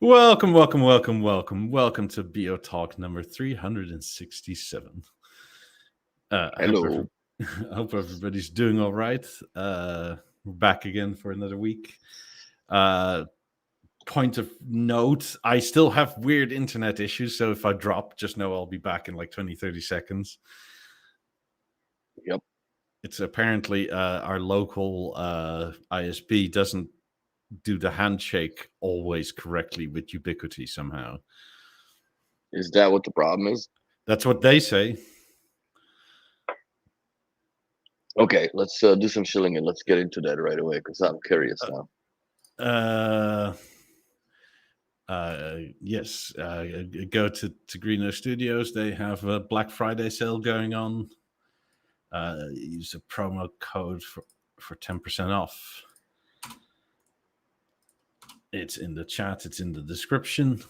Welcome to BeoTalk number 367. Hello. I hope everybody's doing all right. We're back again for another week. Point of note, I still have weird internet issues, so if I drop, just know I'll be back in like 20-30 seconds. Yep. It's apparently our local ISP doesn't do the handshake always correctly with Ubiquity somehow. Is that what the problem is? That's what they say. Okay, let's do some shilling and let's get into that right away because I'm curious now. Yes. Go to Greeno Studios. They have a Black Friday sale going on. Use a promo code for 10% off. It's in the chat. It's in the description.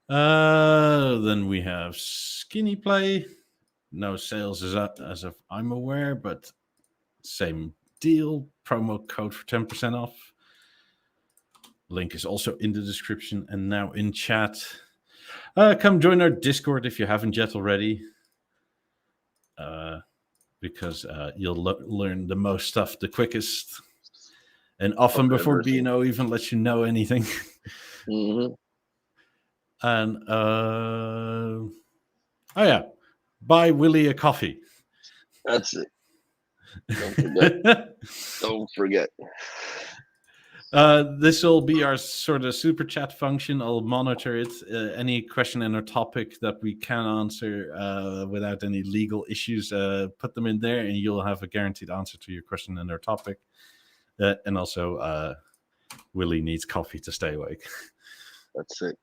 Then we have Skinny Play. No sales as of I'm aware, but same deal. Promo code for 10% off. Link is also in the description and now in chat. Come join our Discord if you haven't yet already. Because you'll learn the most stuff the quickest. And often before BNO even lets you know anything. Mm-hmm. And oh yeah, buy Willie a coffee. That's it. Don't forget. Don't forget. This will be our sort of super chat function. I'll monitor it. Any question and or topic that we can answer without any legal issues, put them in there, and you'll have a guaranteed answer to your question and or topic. And also, Willie needs coffee to stay awake. That's it.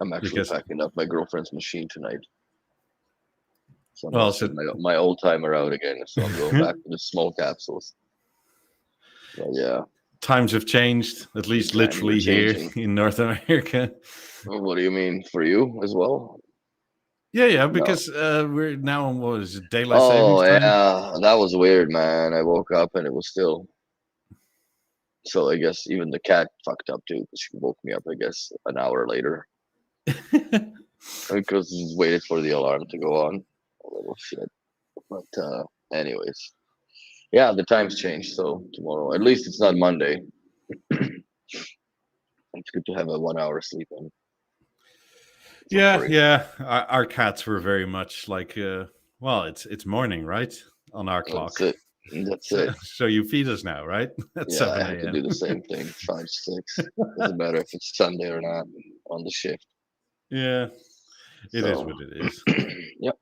I'm actually packing up my girlfriend's machine tonight. So I'm my old timer out again. So I'm going back to the small capsules. But yeah. Times have changed, at least literally here in North America. Well, what do you mean for you as well? Yeah, because we're now on what is it, daylight savings time? Oh yeah, that was weird, man. I woke up and it was still. So I guess even the cat fucked up too, because she woke me up, I guess, an hour later. Because just waited for the alarm to go on. A little shit. But anyways. Yeah, the time's changed, so tomorrow. At least it's not Monday. It's good to have a 1 hour sleep in. Yeah. Our cats were very much like well, it's morning, right? On our clock. That's it. So you feed us now, right? At 7 a.m. I have to do the same thing. 5, 6. Doesn't matter if it's Sunday or not on the shift. Yeah. It is what it is. Yep.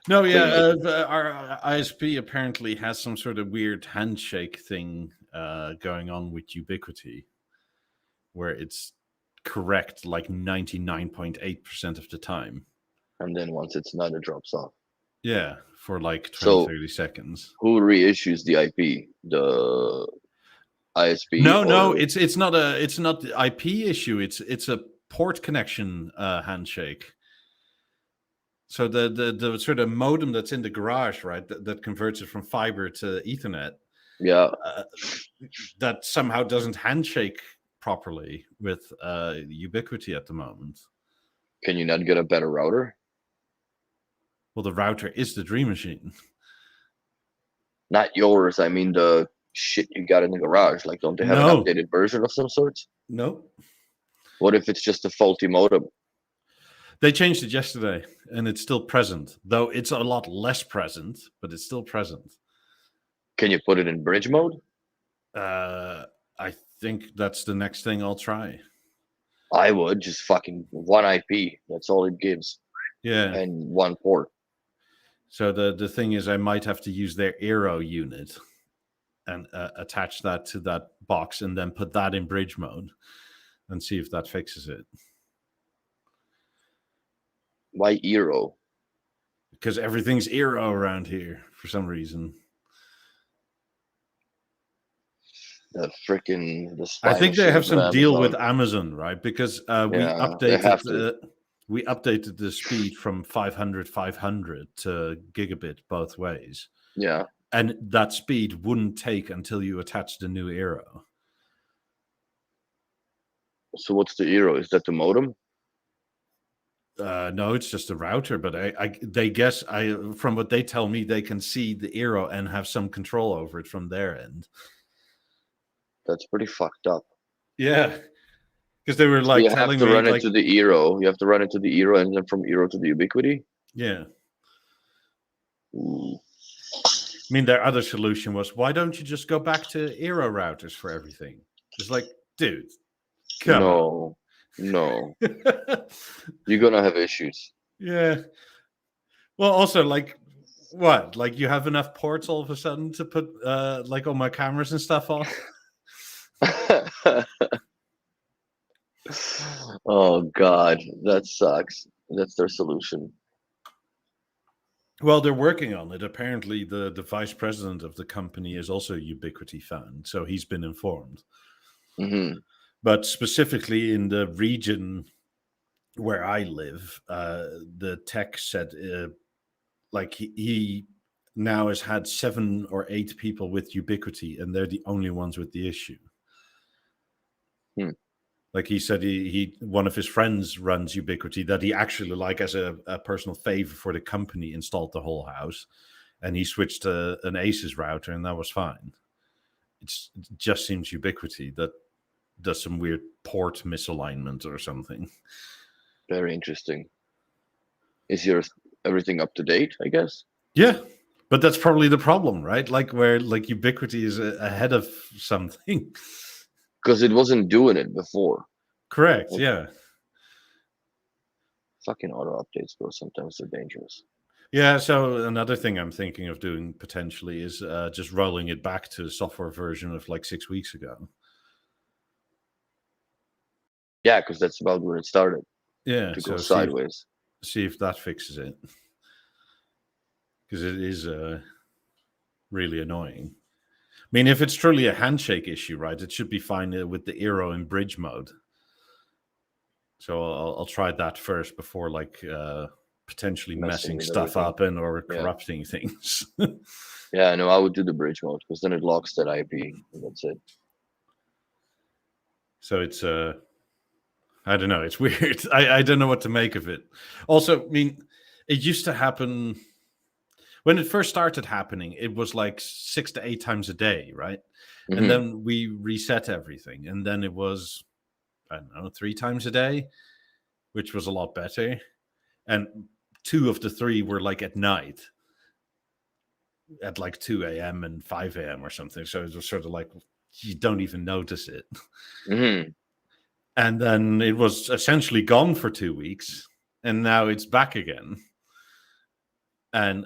No, yeah. Our ISP apparently has some sort of weird handshake thing going on with Ubiquity, where it's correct like 99.8% of the time. And then once it's not, it drops off. Yeah, for like 30 seconds. Who reissues the IP? The ISP? No, it's not the IP issue. It's a port connection handshake. So the sort of modem that's in the garage, right, that converts it from fiber to Ethernet. Yeah. That somehow doesn't handshake properly with Ubiquity at the moment. Can you not get a better router? Well, the router is the Dream Machine. Not yours. I mean the shit you got in the garage. Like, don't they have an updated version of some sorts? No. What if it's just a faulty modem? They changed it yesterday, and it's still present. Though it's a lot less present, but it's still present. Can you put it in bridge mode? I think that's the next thing I'll try. I would just fucking one IP. That's all it gives. Yeah. And one port. So the thing is, I might have to use their Aero unit and attach that to that box and then put that in bridge mode and see if that fixes it. Why Aero? Because everything's Aero around here for some reason. The freaking I think they have some deal with Amazon, right? Because we updated the speed from 500 to gigabit both ways. Yeah. And that speed wouldn't take until you attach the new Aero. So what's the Eero? Is that the modem? No, it's just a router, but they guess from what they tell me, they can see the Eero and have some control over it from their end. That's pretty fucked up. Yeah, because they were So like you telling have to me, run like, into the Eero. You have to run into the Eero, and then from Eero to the Ubiquity. yeah. Ooh. I mean, their other solution was, why don't you just go back to Eero routers for everything? It's like, dude, come on. No. You're gonna have issues. Yeah. Well, also, like, what? Like, you have enough ports all of a sudden to put, like, all my cameras and stuff on? Oh God, that sucks. That's their solution. Well, they're working on it. Apparently, the vice president of the company is also a Ubiquity fan, so he's been informed. Mm-hmm. But specifically in the region where I live, the tech said, like, he now has had 7 or 8 people with Ubiquity, and they're the only ones with the issue. Like he said, he one of his friends runs Ubiquity that he actually, like, as a personal favor for the company, installed the whole house, and he switched to an Asus router, and that was fine. It just seems Ubiquity that does some weird port misalignment or something. Very interesting. Is your everything up to date, I guess? Yeah, but that's probably the problem, right? Like, where like Ubiquity is ahead of something. Because it wasn't doing it before. Correct, yeah. Fucking auto updates, bro. Sometimes they're dangerous. Yeah, so another thing I'm thinking of doing potentially is just rolling it back to a software version of like 6 weeks ago. Yeah, because that's about where it started. Yeah, to so go sideways. See if that fixes it. Because it is really annoying. I mean, if it's truly a handshake issue, right, it should be fine with the Eero in bridge mode. So I'll try that first before, like, potentially messing stuff up and or corrupting things. Yeah, no, I would do the bridge mode because then it locks that IP. And that's it. So it's I don't know. It's weird. I don't know what to make of it. Also, I mean, it used to happen when it first started happening. It was like 6 to 8 times a day, right? Mm-hmm. And then we reset everything, and then it was, I don't know, 3 times a day, which was a lot better. And 2 of the 3 were like at night, at like 2 a.m. and 5 a.m. or something. So it was sort of like you don't even notice it. Mm-hmm. And then it was essentially gone for 2 weeks, and now it's back again. And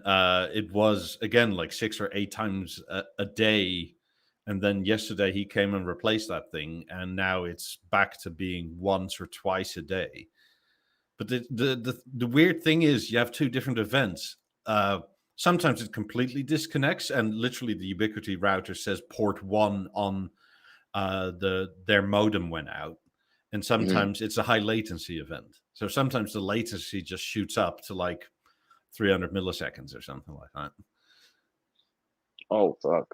it was, again, like 6 or 8 times a day. And then yesterday he came and replaced that thing, and now it's back to being once or twice a day. But the weird thing is you have 2 different events. Sometimes it completely disconnects, and literally the Ubiquity router says port 1 on their modem went out. And sometimes it's a high latency event. So sometimes the latency just shoots up to like 300 milliseconds or something like that. Oh, fuck.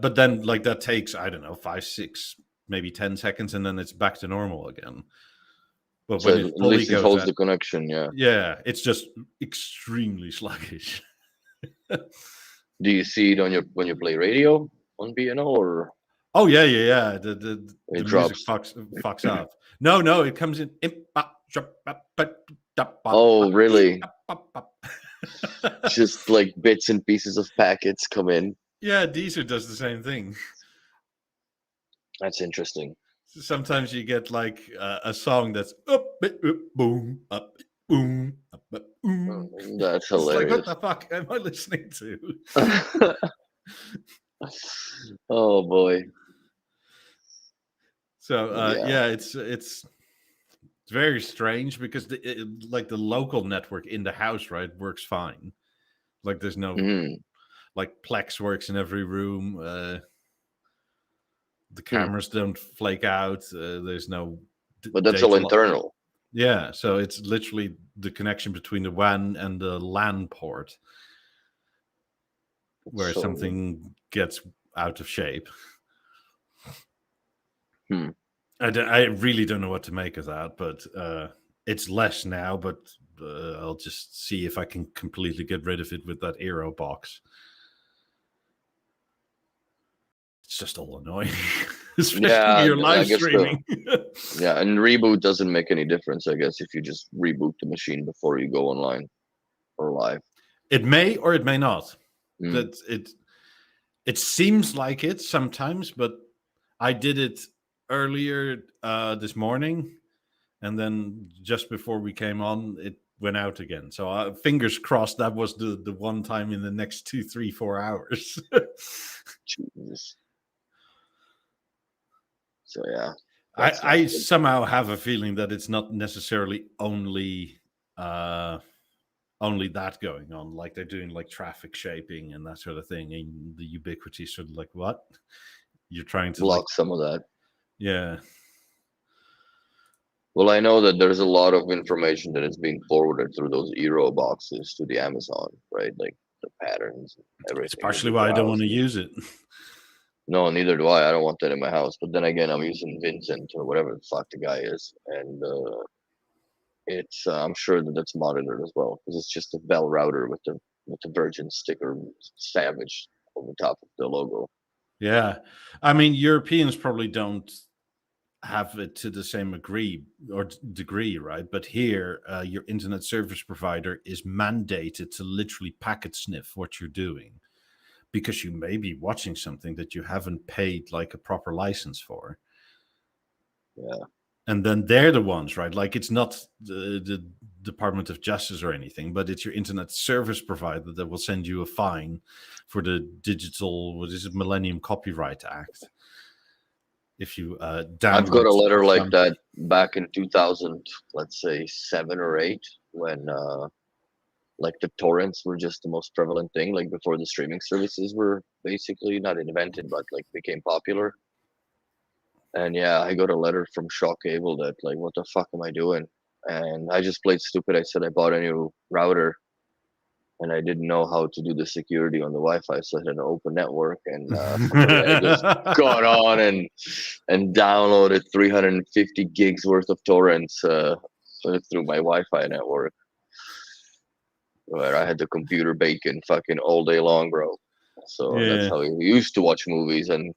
But then, like, that takes, I don't know, 5, 6, maybe 10 seconds, and then it's back to normal again. But so when it fully goes holds out, the connection, yeah. Yeah, it's just extremely sluggish. Do you see it on your when you play radio on BNO or? Oh yeah. The music fucks up. No, it comes in. Oh really? Just like bits and pieces of packets come in. Yeah, Deezer does the same thing. That's interesting. Sometimes you get like a song that's up, boom, up, boom, up, boom. That's hilarious. It's like, what the fuck am I listening to? Oh boy. So yeah, it's very strange because like the local network in the house, right, works fine. Like there's no like Plex works in every room. The cameras don't flake out. There's no. But that's all internal. Yeah, so it's literally the connection between the WAN and the LAN port where something gets out of shape. I really don't know what to make of that, but it's less now. But I'll just see if I can completely get rid of it with that Aero box. It's just all annoying, especially when you're live streaming. Yeah, and reboot doesn't make any difference, I guess, if you just reboot the machine before you go online or live. It may or it may not. That it seems like it sometimes, but I did it earlier this morning, and then just before we came on, it went out again. So fingers crossed that was the one time in the next 2, 3, 4 hours. Jesus. So yeah, I somehow have a feeling that it's not necessarily only that going on. Like they're doing like traffic shaping and that sort of thing, and the ubiquity sort of like what you're trying to block some of that. Yeah. Well, I know that there's a lot of information that is being forwarded through those Eero boxes to the Amazon, right? Like the patterns, everything. It's partially why I don't want to use it. No, neither do I. I don't want that in my house. But then again, I'm using Vincent or whatever the fuck the guy is, and it's I'm sure that that's monitored as well because it's just a Bell router with the Virgin sticker savage on the top of the logo. Yeah, I mean Europeans probably don't have it to the same degree, right? But here, your internet service provider is mandated to literally packet sniff what you're doing, because you may be watching something that you haven't paid like a proper license for. Yeah. And then they're the ones, right? Like it's not the Department of Justice or anything, but it's your internet service provider that will send you a fine for the Millennium Copyright Act. If you download, I've got a letter like that back in 2000, let's say 7 or 8, when like the torrents were just the most prevalent thing, like before the streaming services were basically not invented, but like became popular. And yeah, I got a letter from Shaw Cable that like, what the fuck am I doing? And I just played stupid. I said I bought a new router, and I didn't know how to do the security on the Wi-Fi, so I had an open network, and I just got on and downloaded 350 gigs worth of torrents through my Wi-Fi network, where I had the computer baking fucking all day long, bro. So that's how we used to watch movies, and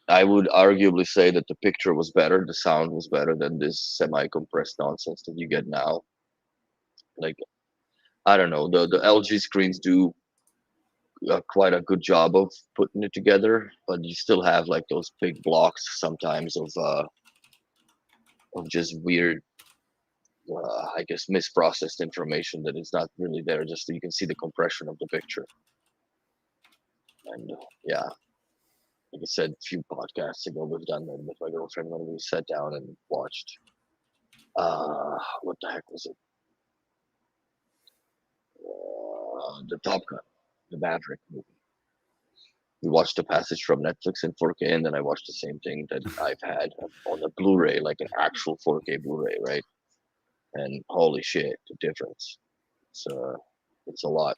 I would arguably say that the picture was better, the sound was better than this semi-compressed nonsense that you get now. Like, I don't know, the LG screens do quite a good job of putting it together, but you still have like those big blocks sometimes of just weird, I guess, misprocessed information that is not really there. Just so you can see the compression of the picture. And yeah, like I said, a few podcasts ago, we've done that with my girlfriend when we sat down and watched. What the heck was it? The Top Gun, the Maverick movie. We watched The Passage from Netflix in 4K, and then I watched the same thing that I've had on a Blu-ray, like an actual 4K Blu-ray, right? And holy shit, the difference. It's a lot.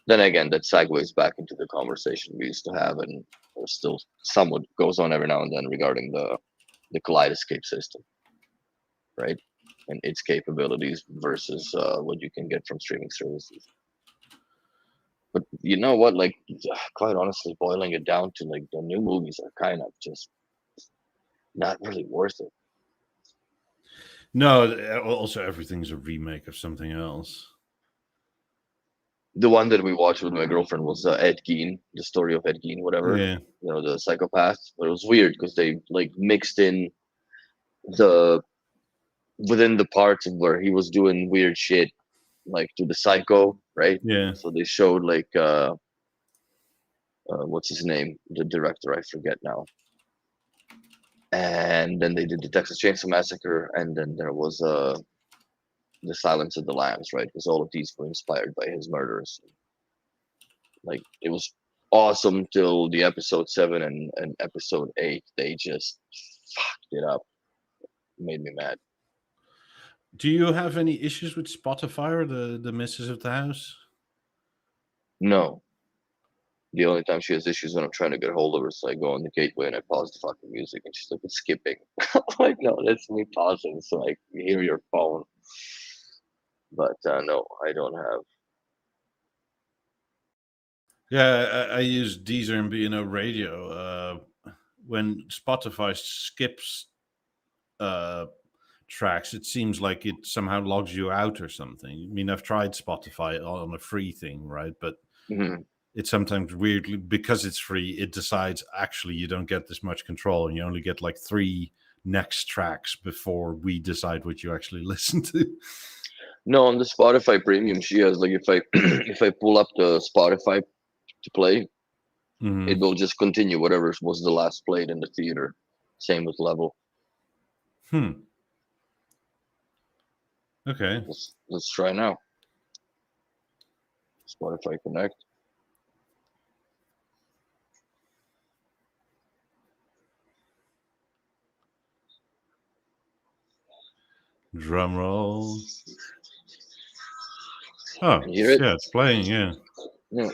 Then again, that segues back into the conversation we used to have, and there's still somewhat goes on every now and then regarding the Kaleidoscape system, right? And its capabilities versus what you can get from streaming services. But you know what? Like, quite honestly, boiling it down to like the new movies are kind of just not really worth it. No, also everything's a remake of something else. The one that we watched with my girlfriend was Ed Gein, the story of Ed Gein, whatever. Yeah. You know, the psychopath. But it was weird because they like mixed in within the parts where he was doing weird shit, like to the Psycho, right? Yeah. So they showed like what's his name, the director, I forget now. And then they did the Texas Chainsaw Massacre, and then there was the Silence of the Lambs, right? Because all of these were inspired by his murders. Like, it was awesome till the episode 7 and episode 8. They just fucked it up. It made me mad. Do you have any issues with Spotify or the Missus of the House? No, The only time she has issues when I'm trying to get hold of her, so I go on the gateway and I pause the fucking music, and she's like, "It's skipping." I'm like, no, that's me pausing, so I can hear your phone. But no, I don't have. Yeah, I use Deezer and B&O Radio. When Spotify skips tracks, it seems like it somehow logs you out or something. I mean, I've tried Spotify on a free thing, right? But it sometimes weirdly, because it's free, it decides actually you don't get this much control, and you only get like 3 next tracks before we decide what you actually listen to. No, on the Spotify Premium, she has like if I if I pull up the Spotify to play, it will just continue whatever was the last played in the theater. Same with Level. Okay. Let's try now. Spotify Connect. Drum roll. Oh, hear it? yeah, it's playing, yeah. Yeah.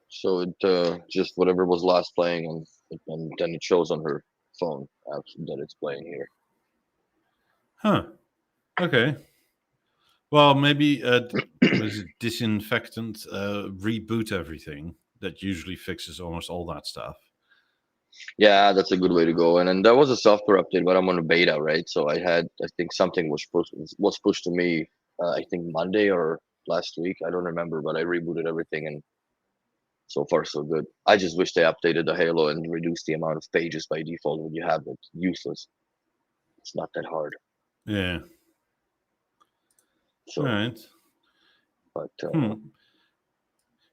So it just whatever was last playing, and then it shows on her phone that it's playing here. Huh. Okay. Well, maybe was it disinfectant reboot everything. That usually fixes almost all that stuff. Yeah, that's a good way to go. And then there was a software update, but I'm on a beta, right? So I think something was pushed to me. I think Monday or last week. I don't remember, but I rebooted everything, and so far so good. I just wish they updated the Halo and reduced the amount of pages by default when you have it. Useless. It's not that hard. Yeah. So, all right. But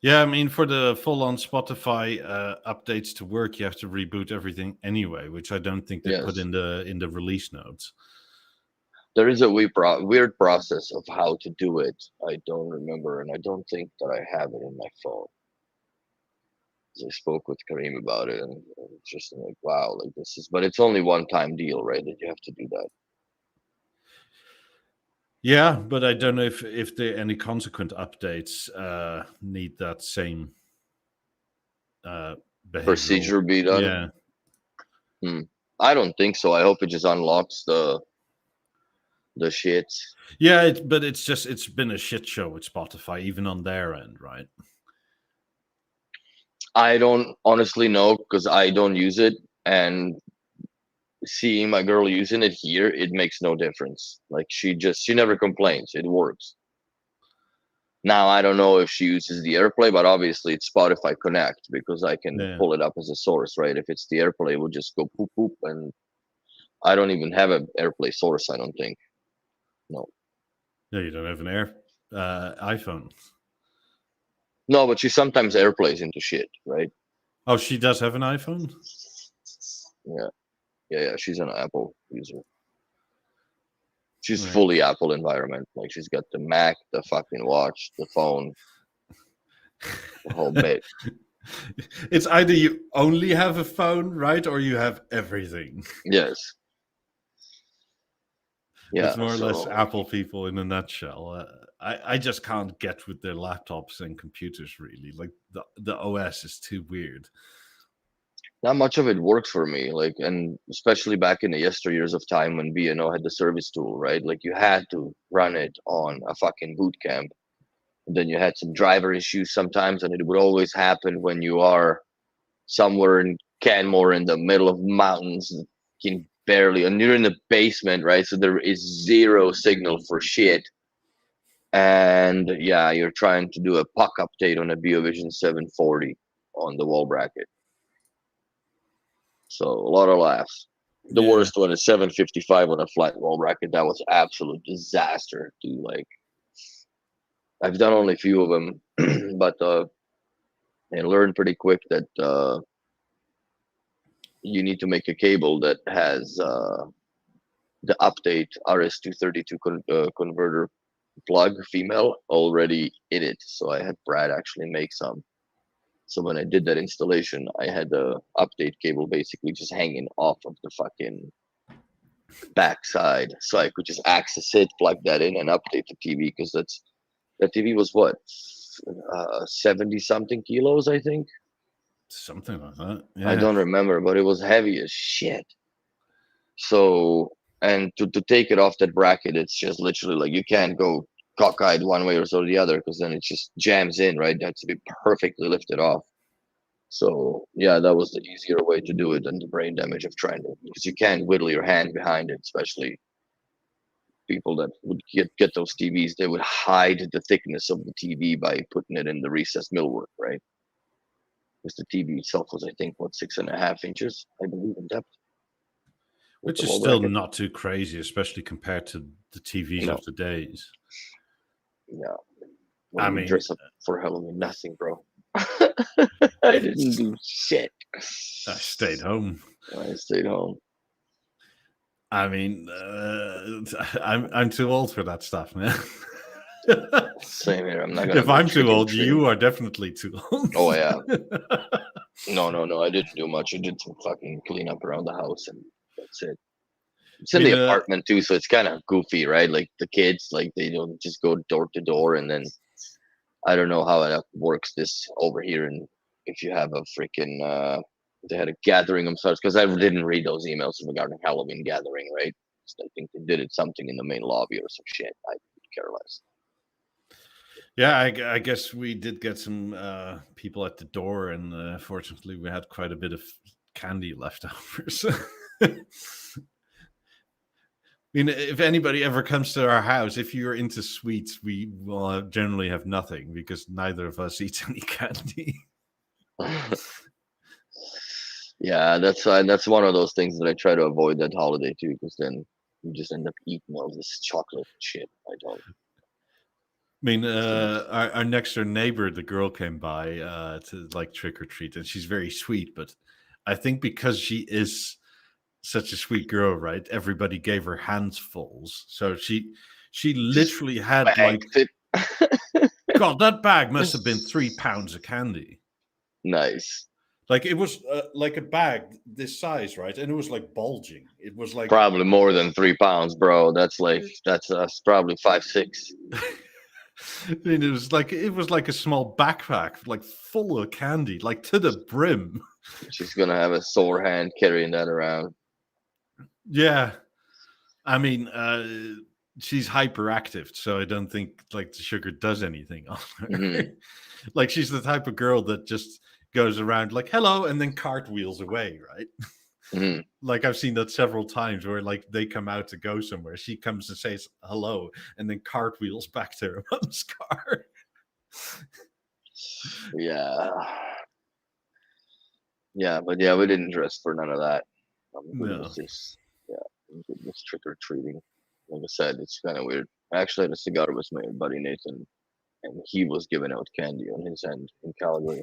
yeah, I mean, for the full-on Spotify updates to work, you have to reboot everything anyway, which I don't think they put in the release notes. There is a weird process of how to do it. I don't remember, and I don't think that I have it in my phone. I spoke with Kareem about it, and it's just like, wow, like this is, but it's only one-time deal, right? That you have to do that. Yeah, but I don't know if there any consequent updates need that same procedure be done. Yeah. I don't think so. I hope it just unlocks the shit. Yeah, but it's been a shit show with Spotify, even on their end, right? I don't honestly know because I don't use it, and seeing my girl using it here, it makes no difference. Like she never complains. It works. Now I don't know if she uses the AirPlay, but obviously it's Spotify Connect because I can pull it up as a source, right? If it's the AirPlay, we'll just go poop poop, and I don't even have an AirPlay source. I don't think. No. No, you don't have an iPhone. No, but she sometimes AirPlays into shit, right? Oh, she does have an iPhone? Yeah. She's an Apple user. She's fully Apple environment. Like she's got the Mac, the fucking watch, the phone, the whole bit. It's either you only have a phone, right, or you have everything. Yes. Yeah. It's more or less Apple people in a nutshell. I just can't get with their laptops and computers, really. Like the OS is too weird. Not much of it works for me, like, and especially back in the yesteryears of time when B&O had the service tool, right? Like you had to run it on a fucking boot camp. And then you had some driver issues sometimes, and it would always happen when you are somewhere in Canmore in the middle of mountains, can barely, and you're in the basement, right? So there is zero signal for shit. And yeah, you're trying to do a puck update on a BeoVision 740 on the wall bracket. So a lot of laughs. The worst one is 755 on a flat wall bracket. That was absolute disaster. Dude, like I've done only a few of them, but I learned pretty quick that you need to make a cable that has the update RS-232 converter plug female already in it. So I had Brad actually make some. So when I did that installation, I had the update cable basically just hanging off of the fucking backside, so I could just access it, plug that in, and update the TV because that TV was what 70 something kilos, I think. Something like that. I Yeah. don't remember, but it was heavy as shit. So, and to take it off that bracket, it's just literally like you can't go cockeyed one way or so the other, because then it just jams in, right? It has to be perfectly lifted off. So yeah, that was the easier way to do it than the brain damage of trying to, because you can't whittle your hand behind it, especially people that would get those TVs. They would hide the thickness of the TV by putting it in the recessed millwork, right? Because the TV itself was, I think, what, 6.5 inches, I believe, in depth. Which is still not too crazy, especially compared to the TVs of the days. Yeah. When I mean, dress up for Halloween, nothing, bro. I didn't do shit. I stayed home. I stayed home. I mean, I'm too old for that stuff, man. Same here. I'm not gonna. If I'm too old, you are definitely too old. Oh yeah. No. I didn't do much. I did some fucking clean up around the house, and that's it. It's in the apartment too, so it's kind of goofy, right? Like the kids, like they don't just go door to door, and then I don't know how it works this over here, and if you have a freaking they had a gathering themselves, because I didn't read those emails regarding Halloween gathering, right? So I think they did it something in the main lobby or some shit. I could care less. Yeah, I guess we did get some people at the door, and fortunately we had quite a bit of candy left over. So I mean, if anybody ever comes to our house, if you're into sweets, we will generally have nothing, because neither of us eats any candy. Yeah, that's one of those things that I try to avoid that holiday too, because then you just end up eating all this chocolate shit. I don't. I mean, our next door neighbor, the girl came by to like trick or treat, and she's very sweet. But I think because she is such a sweet girl, right? Everybody gave her handfuls, so she literally had like, God, that bag must have been 3 pounds of candy. Nice. Like it was like a bag this size, right? And it was like bulging. It was like probably more than 3 pounds, bro. That's probably 5, 6. I mean, it was like a small backpack, like full of candy, like to the brim. She's gonna have a sore hand carrying that around. Yeah, I mean, she's hyperactive, so I don't think like the sugar does anything on her. Mm-hmm. Like she's the type of girl that just goes around like hello and then cartwheels away, right? Mm-hmm. Like I've seen that several times where like they come out to go somewhere, she comes and says hello and then cartwheels back to her mom's car. Yeah, but yeah, we didn't dress for none of that. No. It was just it was trick or treating. Like I said, it's kind of weird. I actually had a cigar with my buddy Nathan, and he was giving out candy on his end in Calgary,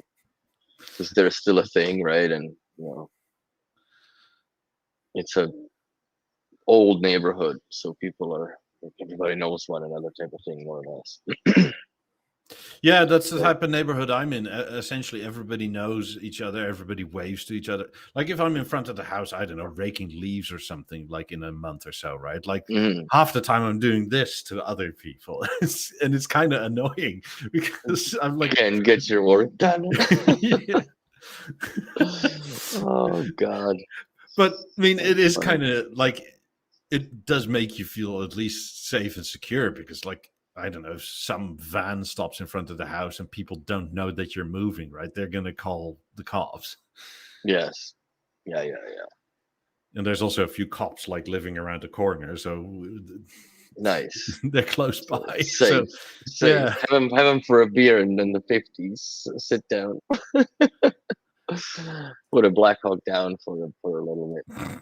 because there's still a thing, right? And you know, it's a old neighborhood, so everybody knows one another, type of thing, more or less. Yeah, that's the type of neighborhood I'm in. Essentially, everybody knows each other. Everybody waves to each other. Like if I'm in front of the house, I don't know, raking leaves or something, like in a month or so, right? Like half the time I'm doing this to other people, and it's kind of annoying because I'm like, and get your work done. Oh God! But I mean, it is kind of like it does make you feel at least safe and secure, because like, I don't know, if some van stops in front of the house and people don't know that you're moving, right? They're going to call the cops. Yes. Yeah. And there's also a few cops like living around the corner, so nice. They're close by. Safe. Yeah. Have them for a beer and then the 50s. Sit down. Put a Black Hawk down for a little bit.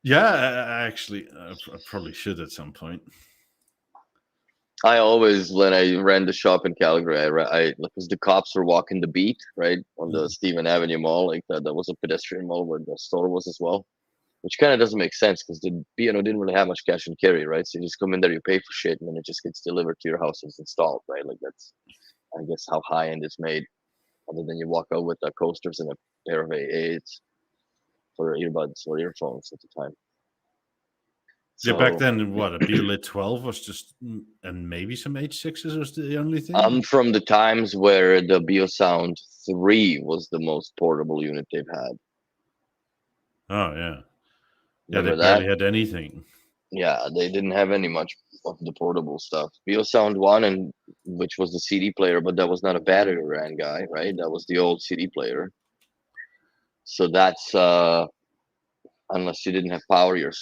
Yeah, actually, I probably should at some point. I always, when I ran the shop in Calgary, I because the cops were walking the beat, right, on the Stephen Avenue Mall, like that was a pedestrian mall where the store was as well, which kind of doesn't make sense because the B&O didn't really have much cash and carry, right? So you just come in there, you pay for shit, and then it just gets delivered to your house and it's installed, right? Like that's, I guess, how high end it's made. Other than you walk out with the coasters and a pair of AA8s for earbuds or earphones at the time. So, back then, what, a BeoLit 12 was just, and maybe some H6s was the only thing? I'm from the times where the BeoSound 3 was the most portable unit they've had. Oh, yeah. Yeah, Remember they barely that? had anything. Yeah, they didn't have any much of the portable stuff. BeoSound 1, and which was the CD player, but that was not a battery ran guy, right? That was the old CD player. So that's unless you didn't have power, you're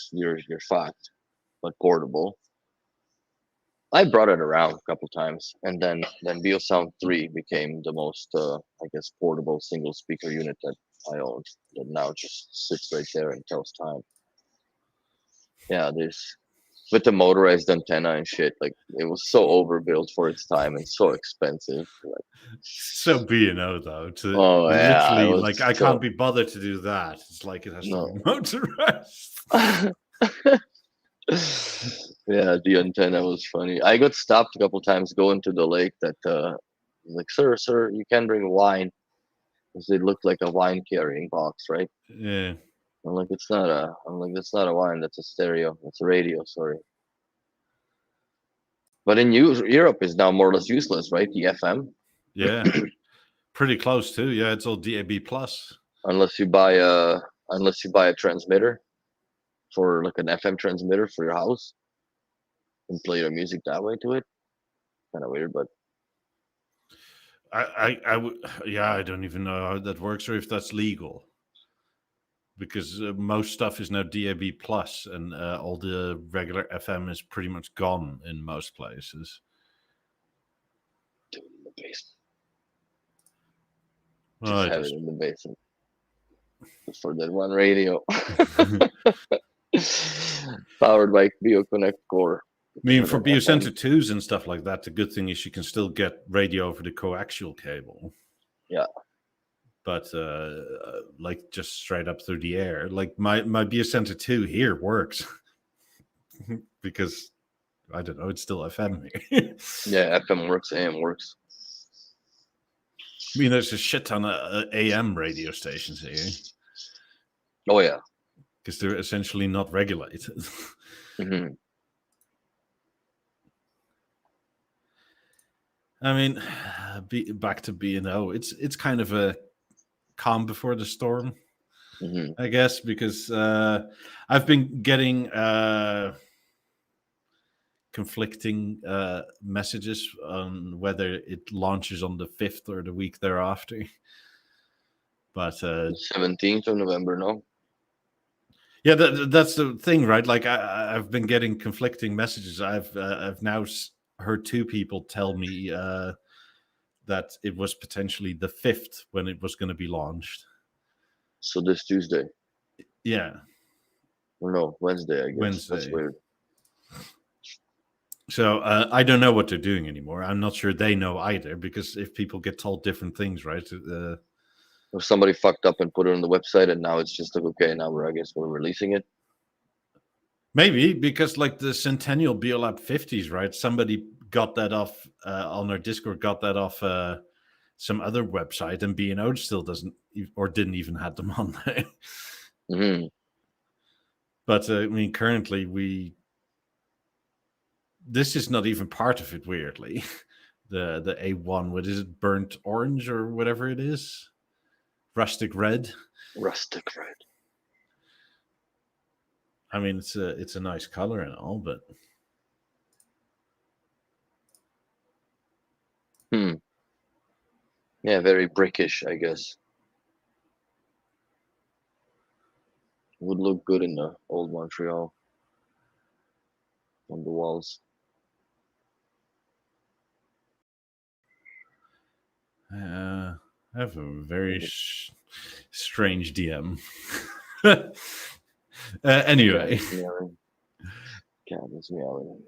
fucked. But portable. I brought it around a couple times, and then BeoSound 3 became the most, I guess, portable single speaker unit that I owned. That now just sits right there and tells time. Yeah, this with the motorized antenna and shit, like it was so overbuilt for its time and so expensive. Like, So B&O though, to oh yeah, it literally, was like, I so, can't be bothered to do that. It's like it has to be no. motorized. Yeah, the antenna was funny. I got stopped a couple times going to the lake. That like, sir, you can bring wine, because it looked like a wine carrying box, right? Yeah. I'm like, it's not a. I'm like, that's not a wine. That's a stereo. That's a radio. Sorry. But in Europe is now more or less useless, right? The FM. Yeah. Pretty close too. Yeah, it's all DAB plus. Unless you buy a transmitter for like an FM transmitter for your house and play your music that way to it. Kind of weird, but I don't even know how that works or if that's legal. Because most stuff is now DAB plus, and all the regular FM is pretty much gone in most places. do it in the basement. Well, Just have it in the basement for that one radio. Powered by BeoConnect Core. I mean, for BeoCenter 2s and stuff like that, the good thing is you can still get radio over the coaxial cable. Yeah. But like just straight up through the air, like my BeoCenter 2 here works because I don't know, it's still FM here. Yeah, FM works, AM works. I mean, there's a shit ton of AM radio stations here. Oh yeah, because they're essentially not regulated. Mm-hmm. I mean, back to B&O, it's kind of a calm before the storm, Mm-hmm. I guess, because I've been getting conflicting messages on whether it launches on the 5th or the week thereafter. But 17th of November, no? Yeah, that's the thing, right? Like I've been getting conflicting messages. I've now heard 2 people tell me that it was potentially the 5th when it was going to be launched. So this Tuesday? Yeah. Or no, Wednesday, I guess. Wednesday. That's weird. So I don't know what they're doing anymore. I'm not sure they know either, because if people get told different things, right? Or somebody fucked up and put it on the website, and now it's just like, okay, now I guess we're releasing it. Maybe because like the Centennial BeoLab 50s, right? Somebody got that off on our Discord, got that off some other website, and B&O still doesn't or didn't even have them on there. Mm-hmm. But I mean, currently this is not even part of it. Weirdly, the A1, what is it? Burnt orange or whatever it is, rustic red. Rustic red. I mean, it's a nice color and all, but Yeah, very brickish, I guess. Would look good in the old Montreal on the walls. I have a very strange DM. Anyway. Cat is meowing.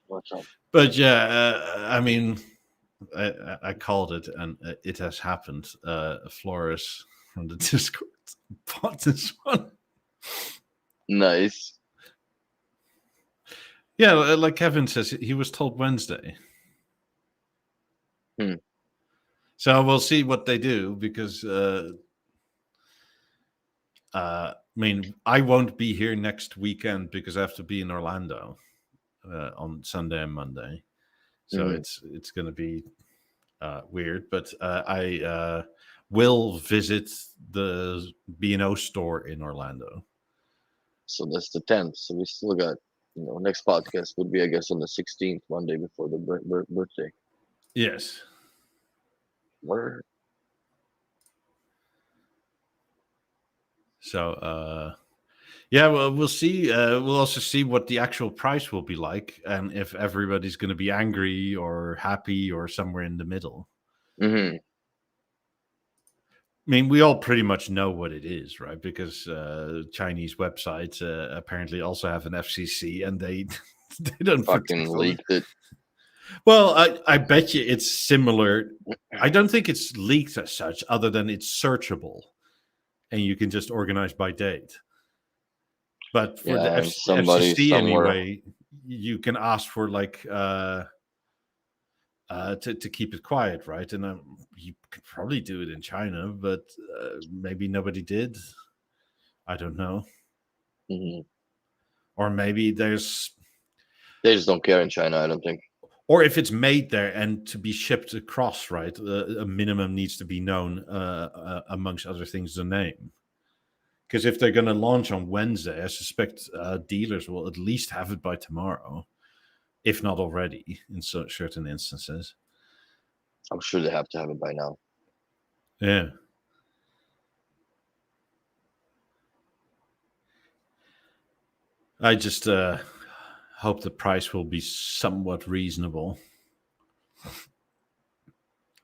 What's up? But yeah, I mean, I called it, and it has happened. Flores from the Discord bought this one. Nice. Yeah, like Kevin says, he was told Wednesday. So we'll see what they do, because I mean, I won't be here next weekend because I have to be in Orlando on Sunday and Monday, so it's going to be weird. But I will visit the B&O store in Orlando. So that's the 10th. So we still got, next podcast would be, I guess, on the 16th, Monday before the birthday. Yes. Word. So, yeah, well, we'll see. We'll also see what the actual price will be like, and if everybody's going to be angry or happy or somewhere in the middle. Mm-hmm. I mean, we all pretty much know what it is, right? Because Chinese websites apparently also have an FCC, and they don't fucking leaked it. Well, I bet you it's similar. I don't think it's leaked as such, other than it's searchable, and you can just organize by date. But for the FCC anyway, you can ask for like to keep it quiet, right? And you could probably do it in China, but maybe nobody did. I don't know. Mm-hmm. Or maybe they just don't care in China, I don't think. Or if it's made there and to be shipped across, right? A minimum needs to be known, amongst other things, the name. Because if they're going to launch on Wednesday, I suspect dealers will at least have it by tomorrow, if not already, in certain instances. I'm sure they have to have it by now. Yeah. I just hope the price will be somewhat reasonable.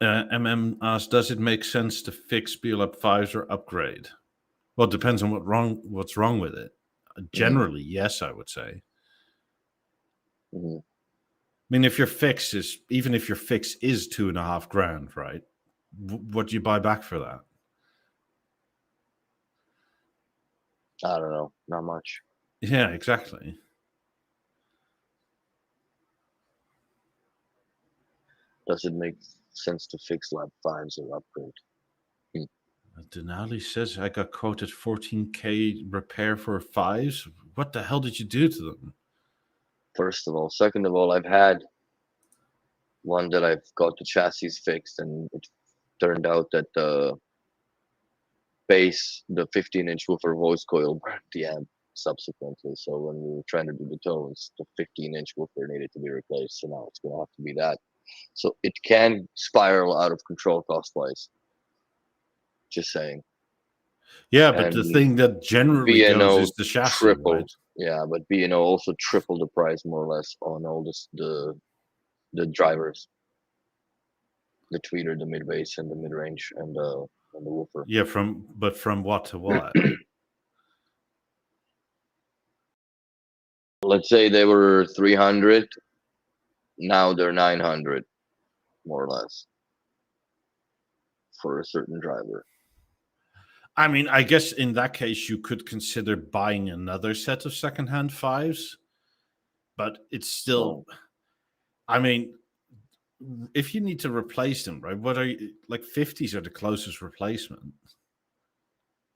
MM asks, does it make sense to fix BeoTalk 5s or upgrade? Well, it depends on what's wrong with it. Generally, yes, I would say. Mm-hmm. I mean, even if your fix is $2,500, right? What do you buy back for that? I don't know. Not much. Yeah, exactly. Does it make sense to fix lap 5s or upgrade? Denali says I got quoted 14K repair for 5s. What the hell did you do to them? First of all. Second of all, I've had one that I've got the chassis fixed, and it turned out that the base, the 15-inch woofer voice coil, burnt the amp subsequently. So when we were trying to do the tones, the 15-inch woofer needed to be replaced. So now it's going to have to be that. So it can spiral out of control cost-wise. Just saying. Yeah, but the thing that generally goes is the chassis, tripled. Right? Yeah, but B&O also tripled the price more or less on all the drivers, the tweeter, the mid bass, and the mid range, and the woofer. Yeah, from what to what? Let's say they were 300. Now they're 900, more or less, for a certain driver. I mean, I guess in that case, you could consider buying another set of secondhand 5s, but it's still. I mean, if you need to replace them, right? What are you like? 50s are the closest replacement.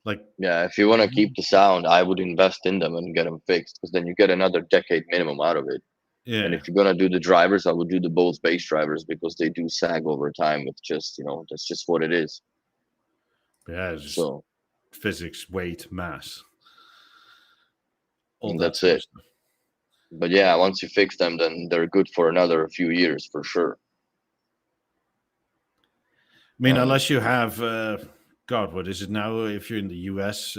Like, yeah, if you want to keep the sound, I would invest in them and get them fixed, because then you get another decade minimum out of it. Yeah. And if you're gonna do the drivers, I would do the both bass drivers, because they do sag over time. It's just, that's just what it is. Yeah. It's just physics, weight, mass. And that's it. But yeah, once you fix them, then they're good for another few years for sure. I mean, unless you have, God, what is it now? If you're in the US,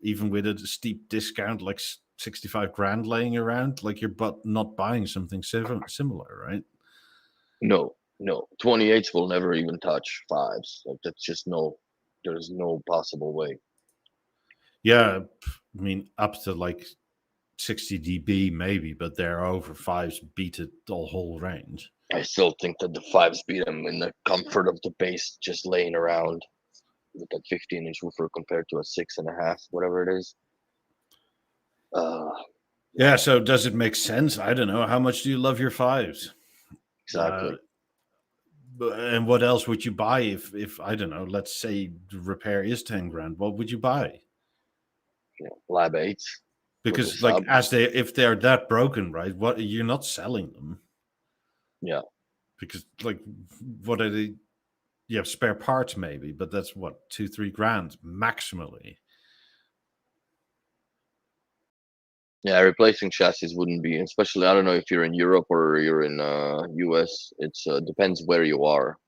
even with a steep discount, like 65 grand laying around, like you're not buying something similar, right? No. 28s will never even touch 5s. Like, that's just there's no possible way. Yeah, I mean, up to like 60 dB maybe, but they're over 5s beat it the whole range. I still think that the 5s beat them in the comfort of the bass, just laying around with that 15-inch woofer compared to a 6.5, whatever it is. Yeah, so does it make sense? I don't know. How much do you love your 5s? Exactly. And what else would you buy if I don't know, let's say the repair is 10 grand, what would you buy? Lab 8s. Because like if they're that broken, right? What, you're not selling them. Yeah. Because like, what are they? You have spare parts maybe, but that's what, $2-3 maximally. Yeah, replacing chassis wouldn't be, especially, I don't know if you're in Europe or you're in US. It's depends where you are.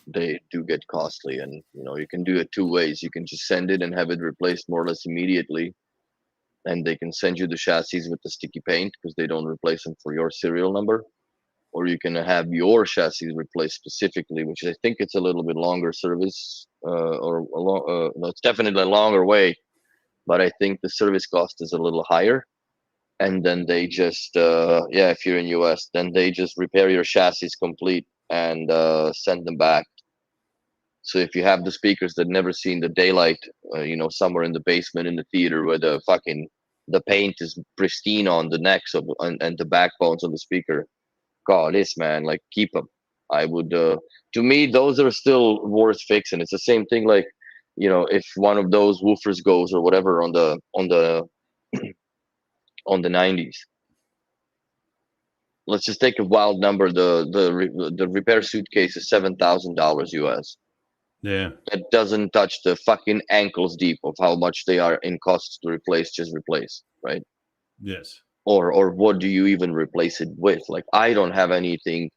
They do get costly, and you can do it two ways. You can just send it and have it replaced more or less immediately, and they can send you the chassis with the sticky paint because they don't replace them for your serial number. Or you can have your chassis replaced specifically, which I think it's a little bit longer service, no, it's definitely a longer way, but I think the service cost is a little higher. And then they just, if you're in US, then they just repair your chassis complete and send them back. So if you have the speakers that never seen the daylight, somewhere in the basement in the theater where the paint is pristine on the necks and the backbones on the speaker, God, man, like, keep them. I would, to me, those are still worth fixing. It's the same thing, like, if one of those woofers goes or whatever on the on the 90s. Let's just take a wild number. The repair suitcase is $7,000 US. Yeah, that doesn't touch the fucking ankles deep of how much they are in costs to replace, right? Yes. Or what do you even replace it with? Like, I don't have anything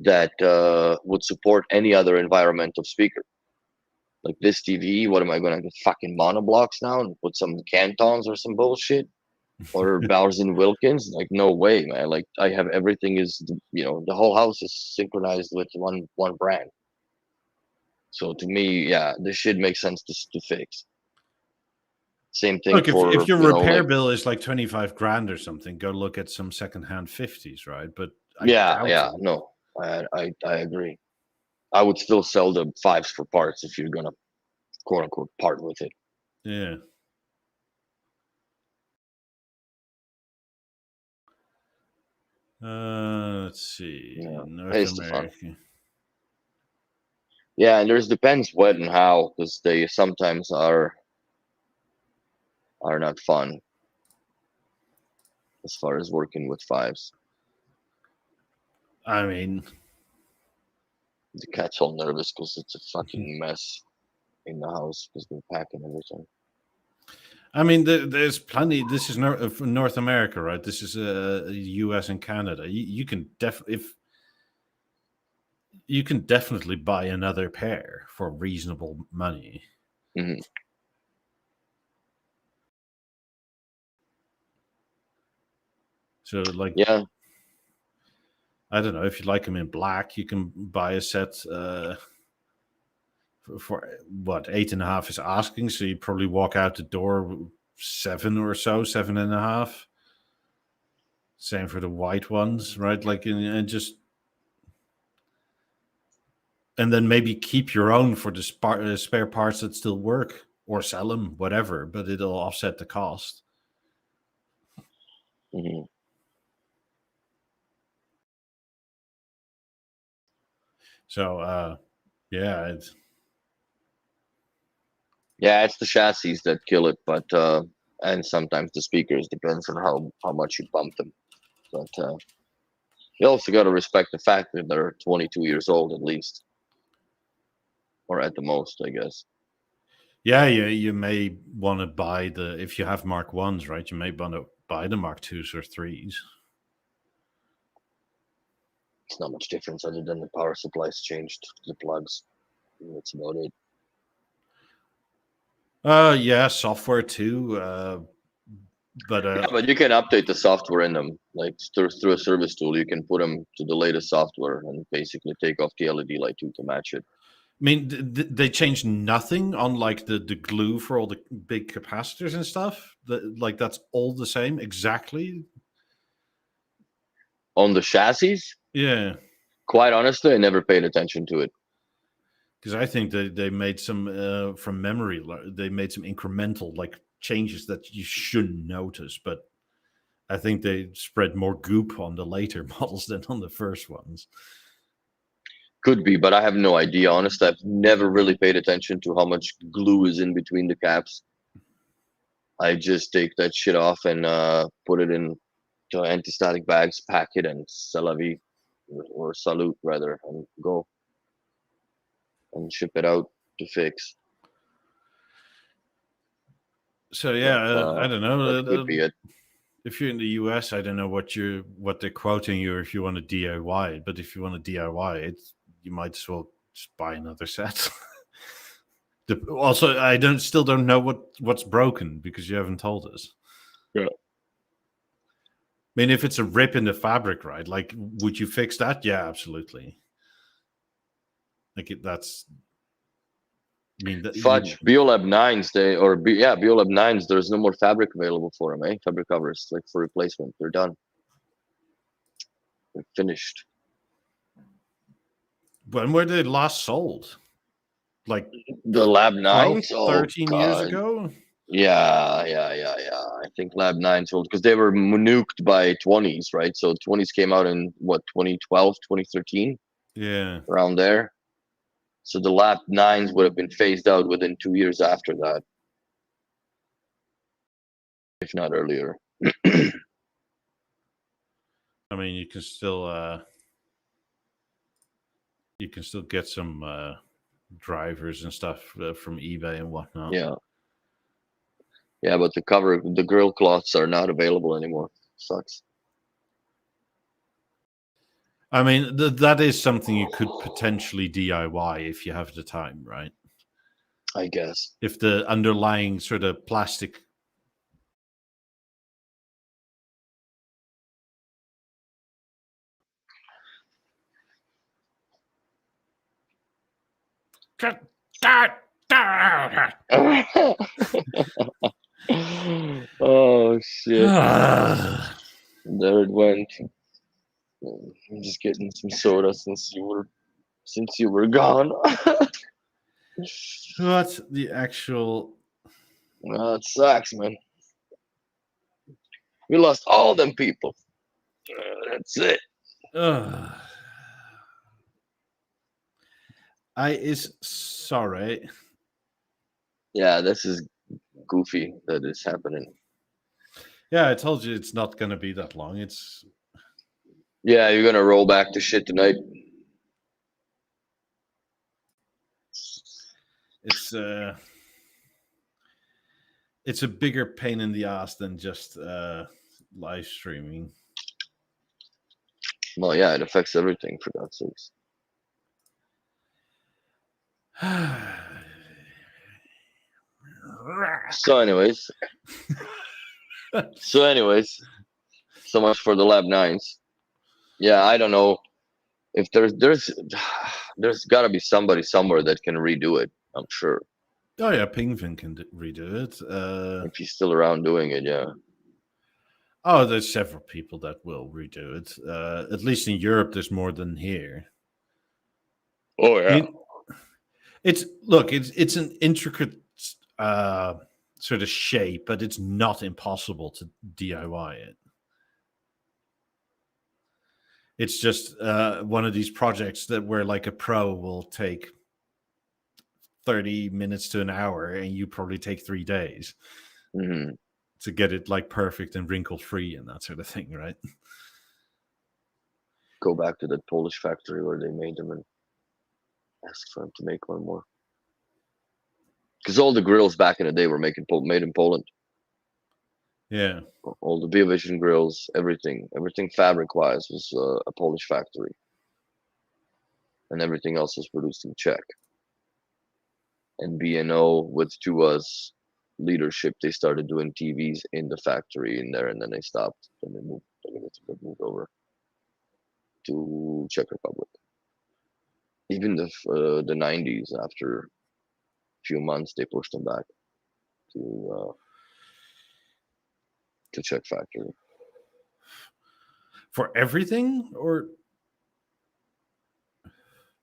that would support any other environment of speaker. Like this TV, what am I gonna get, fucking monoblocks now and put some Cantons or some bullshit? Or Bowers and Wilkins? Like, no way, man. Like, I have everything is, the whole house is synchronized with one brand. So to me, yeah, this shit makes sense to fix. Same thing. Look, for if your repair bill is like $25,000 or something, go look at some secondhand 50s, right? But no, I agree. I would still sell the 5s for parts if you're gonna quote unquote part with it. Yeah. Let's see. Yeah. North America. Yeah, and there's depends what and how, because they sometimes are not fun as far as working with 5s. I mean, the cat's all nervous because it's a fucking mess in the house because we're packing everything. I mean, there's plenty. This is North America, right? This is US and Canada. You can definitely buy another pair for reasonable money. Mm-hmm. So, like, yeah, I don't know, if you like them in black, you can buy a set for what, 8.5 is asking. So you probably walk out the door 7 or so, 7.5. Same for the white ones, right? Like, and then maybe keep your own for the spare parts that still work, or sell them, whatever, but it'll offset the cost. Mm-hmm. So, it's the chassis that kill it, but and sometimes the speakers, depends on how much you bump them. But you also got to respect the fact that they're 22 years old at least, or at the most, I guess. Yeah, you may want to buy if you have Mark 1s, right? You may want to buy the Mark 2s or 3s. It's not much difference other than the power supply's changed, the plugs. That's about it. Yeah, software too. But you can update the software in them, like through a service tool. You can put them to the latest software and basically take off the LED light too to match it. I mean, they changed nothing on like the glue for all the big capacitors and stuff. Like, that's all the same, exactly. On the chassis? Yeah. Quite honestly, I never paid attention to it. Because I think they made some, from memory, they made some incremental like changes that you shouldn't notice. But I think they spread more goop on the later models than on the first ones. Could be, but I have no idea. Honestly, I've never really paid attention to how much glue is in between the caps. I just take that shit off and put it in anti-static bags, pack it, and c'est la vie, or salute rather, and go and ship it out to fix. So yeah, I don't know. That could be it. If you're in the US, I don't know what they're quoting you, or if you want to DIY it. But if you want to DIY it, you might as well just buy another set. Also, I still don't know what's broken because you haven't told us. Yeah. I mean, if it's a rip in the fabric, right? Like, would you fix that? Yeah, absolutely. Like that's. I mean, Fudge BeoLab 9s, BeoLab 9s. There's no more fabric available for them, fabric covers, like for replacement. They're done. They're finished. When were they last sold? Like the Lab 9s? 13 years ago? Yeah. I think Lab 9 sold because they were nuked by 20s, right? So 20s came out in what, 2012, 2013? Yeah. Around there. So the Lab 9s would have been phased out within 2 years after that, if not earlier. I mean, you can still get some drivers and stuff from eBay and whatnot. Yeah, but the grill cloths are not available anymore. Sucks. I mean, that is something you could potentially DIY if you have the time, right? I guess. If the underlying sort of plastic. Oh shit. There it went. I'm just getting some soda since you were gone. What's the actual? It sucks, man. We lost all them people. That's it. I is sorry. Yeah, this is goofy that is happening. Yeah, I told you it's not gonna be that long. Yeah, you're gonna roll back to shit tonight. It's a bigger pain in the ass than just live streaming. Well, yeah, it affects everything, for God's sakes. So anyways, so much for the Lab 9s. Yeah, I don't know if there's got to be somebody somewhere that can redo it. I'm sure. Oh yeah, Pingvin can redo it. If he's still around doing it, yeah. Oh, there's several people that will redo it. At least in Europe, there's more than here. Oh yeah. It's an intricate sort of shape, but it's not impossible to DIY it. It's just one of these projects where like a pro will take 30 minutes to an hour, and you probably take 3 days to get it like perfect and wrinkle free and that sort of thing, right? Go back to that Polish factory where they made them and ask for them to make one more. Because all the grills back in the day were made in Poland. Yeah. All the BeoVision grills, everything fabric-wise was a Polish factory. And everything else was produced in Czech. And B&O, with Tua's leadership, they started doing TVs in the factory in there, and then they stopped. And they moved over to Czech Republic. Even the 90s, after a few months, they pushed them back to Czech factory. For everything, or?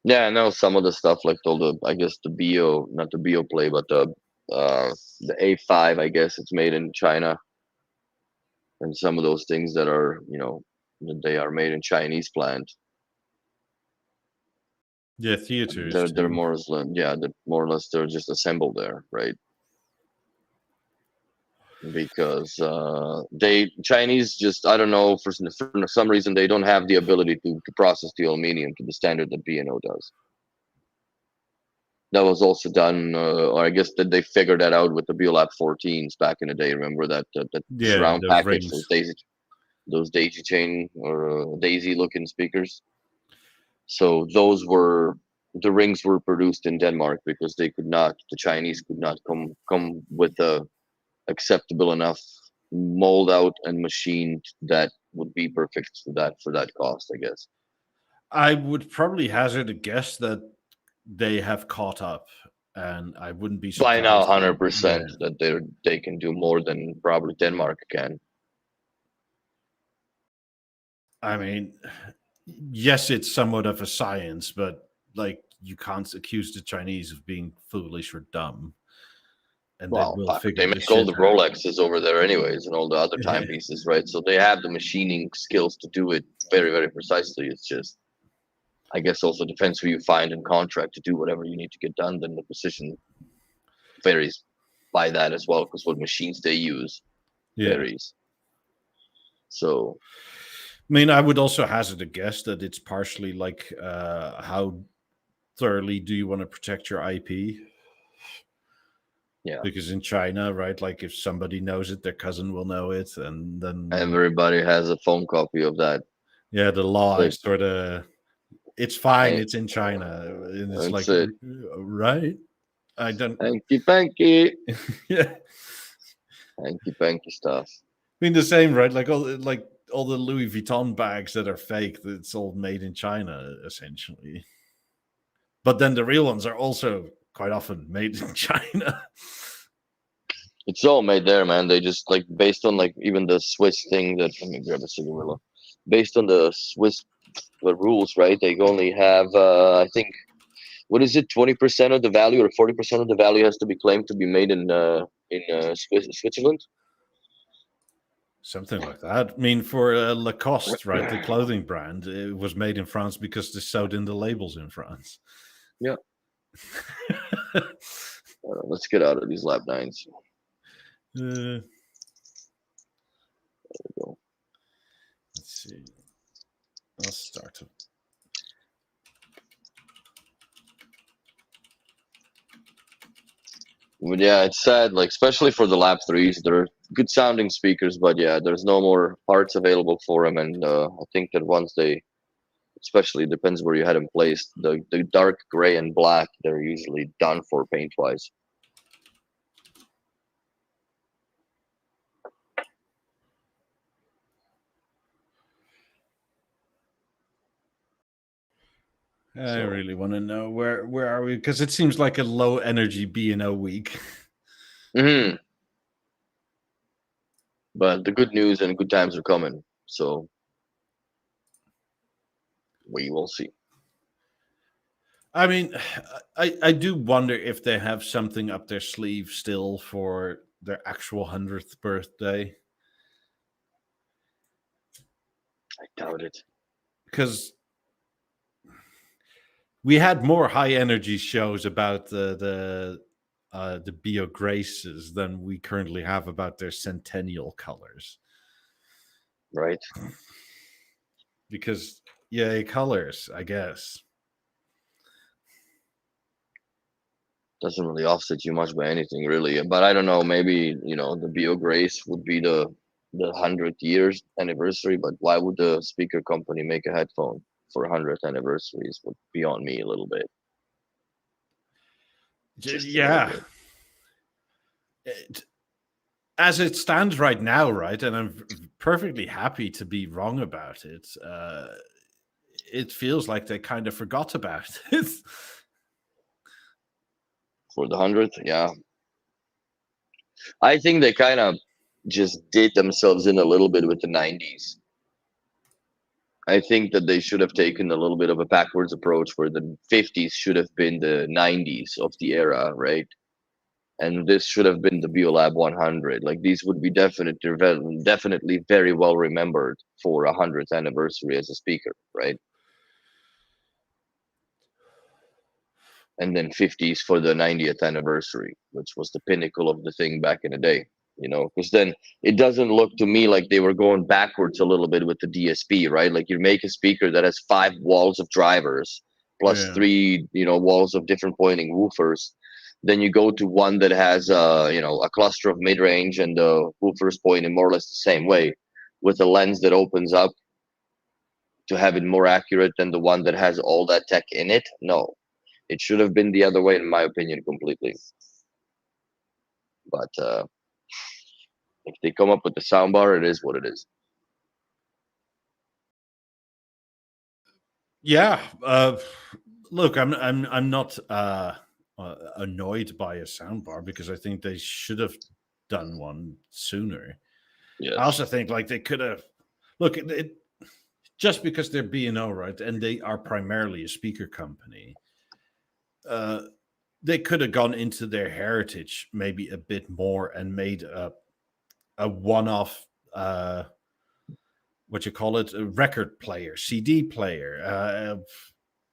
Yeah, I know some of the stuff, like I guess the not the Beo Play, but the A5, I guess it's made in China. And some of those things that are, they are made in Chinese plant. Yeah, theaters. They're more or less, they're just assembled there, right? because Chinese just, I don't know, for some reason they don't have the ability to process the aluminium to the standard that B&O does. That was also done, or I guess that they figured that out with the BeoLab 14s back in the day. Remember that surround the package, rings. those daisy chain or daisy looking speakers. So those were, the rings were produced in Denmark because the Chinese could not come with a acceptable enough mold out and machined that would be perfect for that cost, I guess. I would probably hazard a guess that they have caught up, and I wouldn't be surprised By now, 100% that they can do more than probably Denmark can. I mean, yes, it's somewhat of a science, but like you can't accuse the Chinese of being foolish or dumb. And Well, they will figure they this make all shit the out. Rolexes over there anyways and all the other timepieces, right? So they have the machining skills to do it very, very precisely. It's just, I guess, also depends who you find in contract to do whatever you need to get done. Then the position varies by that as well, because what machines they use varies. So, I mean, I would also hazard a guess that it's partially like how thoroughly do you want to protect your IP? yeah, because in China, right, like if somebody knows it, their cousin will know it, and then everybody has a phone copy of that. Yeah, the law is sort of, it's fine. Hey, It's in China, and it's that's like, it. right? I don't. Panky. Yeah, Panky stuff. I mean the same, right? Like all the Louis Vuitton bags that are fake, that's all made in China, essentially. But then the real ones are also quite often made in China. It's all made there, man. They just like based on like even the Swiss thing that, let me grab a cigarette. Based on the Swiss rules, right? They only have I think, what is it, 20% of the value or 40% of the value has to be claimed to be made in Switzerland. Something like that. I mean, for Lacoste, right, the clothing brand, it was made in France because they sewed in the labels in France. Yeah. Let's get out of these lap 9s. There we go. Let's see. I'll start. But yeah, it's sad, like especially for the lap 3s. They're good sounding speakers, but yeah, there's no more parts available for them. And I think that once they, especially depends where you had them placed, the dark gray and black, they're usually done for paint wise. I really want to know where are we, because it seems like a low energy B&O week. Mm-hmm. But the good news and good times are coming, so we will see. I mean, I do wonder if they have something up their sleeve still for their actual 100th birthday. I doubt it, because we had more high energy shows about the Beo Graces than we currently have about their centennial colors. Right. Because, yay, colors, I guess. Doesn't really offset you much by anything, really. But I don't know, maybe, the Beo Grace would be the 100th years anniversary, but why would the speaker company make a headphone for 100th anniversaries? Would be on me a little bit. Yeah. As it stands right now, right, and I'm perfectly happy to be wrong about it, it feels like they kind of forgot about it. For the 100th, yeah. I think they kind of just did themselves in a little bit with the 90s. I think that they should have taken a little bit of a backwards approach where the 50s should have been the 90s of the era, right? And this should have been the BeoLab 100. Like these would be definitely very well remembered for a 100th anniversary as a speaker, right? And then 50s for the 90th anniversary, which was the pinnacle of the thing back in the day. because then it doesn't look to me like they were going backwards a little bit with the DSP, right? Like you make a speaker that has 5 walls of drivers plus 3, walls of different pointing woofers. Then you go to one that has, a cluster of mid-range and the woofers pointing more or less the same way with a lens that opens up to have it more accurate than the one that has all that tech in it. No, it should have been the other way, in my opinion, completely. But if they come up with the soundbar, it is what it is. Yeah. Look, I'm not annoyed by a soundbar because I think they should have done one sooner. Yes. I also think like they could have. Look, just because they're B&O, right, and they are primarily a speaker company, they could have gone into their heritage maybe a bit more and made a one-off, what you call it, a record player, CD player,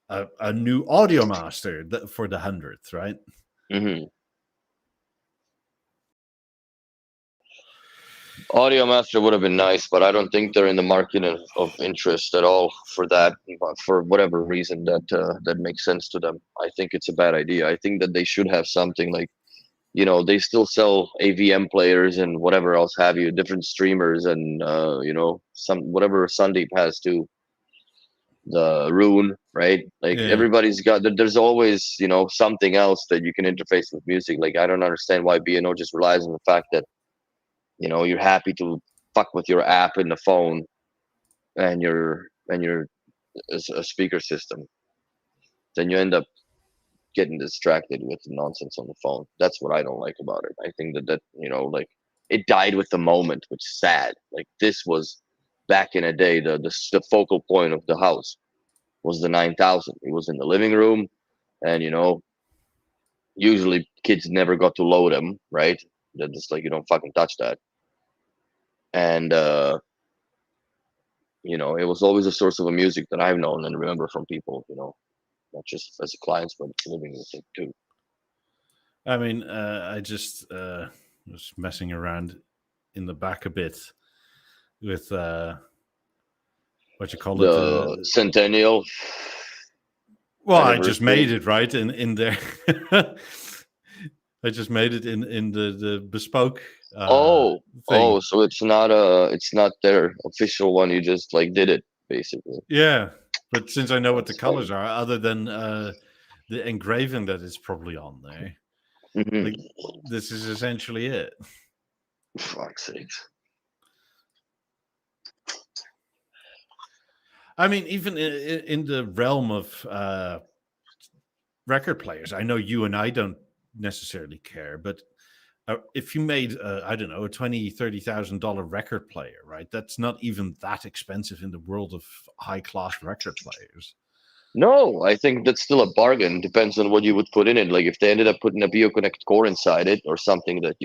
a new audio master for the 100th, right? Mm-hmm. Audio master would have been nice, but I don't think they're in the market of interest at all for that. For whatever reason that makes sense to them, I think it's a bad idea. I think that they should have something like, they still sell AVM players and whatever else have you, different streamers and some whatever Sundeep has too. The Rune, right? Like everybody's got. There's always something else that you can interface with music. Like I don't understand why B&O just relies on the fact that you're happy to fuck with your app in the phone and your a speaker system. Then you end up getting distracted with the nonsense on the phone. That's what I don't like about it. I think that like it died with the moment, which is sad. Like this was back in a day the focal point of the house was the 9000. It was in the living room, and usually kids never got to load them, right? They're just like, you don't fucking touch that. And it was always a source of a music that I've known and remember from people, not just as clients, but living with it too. I mean, I just was messing around in the back a bit with what you call the it, Centennial. Well, I just made it right in there. I just made it in the bespoke. So it's not their official one. You just like did it basically. Yeah, but since I know what the colors are, other than the engraving that is probably on there, like this is essentially it. Fuck's sakes. I mean, even in the realm of record players, I know you and I don't necessarily care, but if you made I don't know, a $20,000-$30,000 record player, right? That's not even that expensive in the world of high class record players. No, I think that's still a bargain. Depends on what you would put in it. Like if they ended up putting a BeoConnect core inside it or something that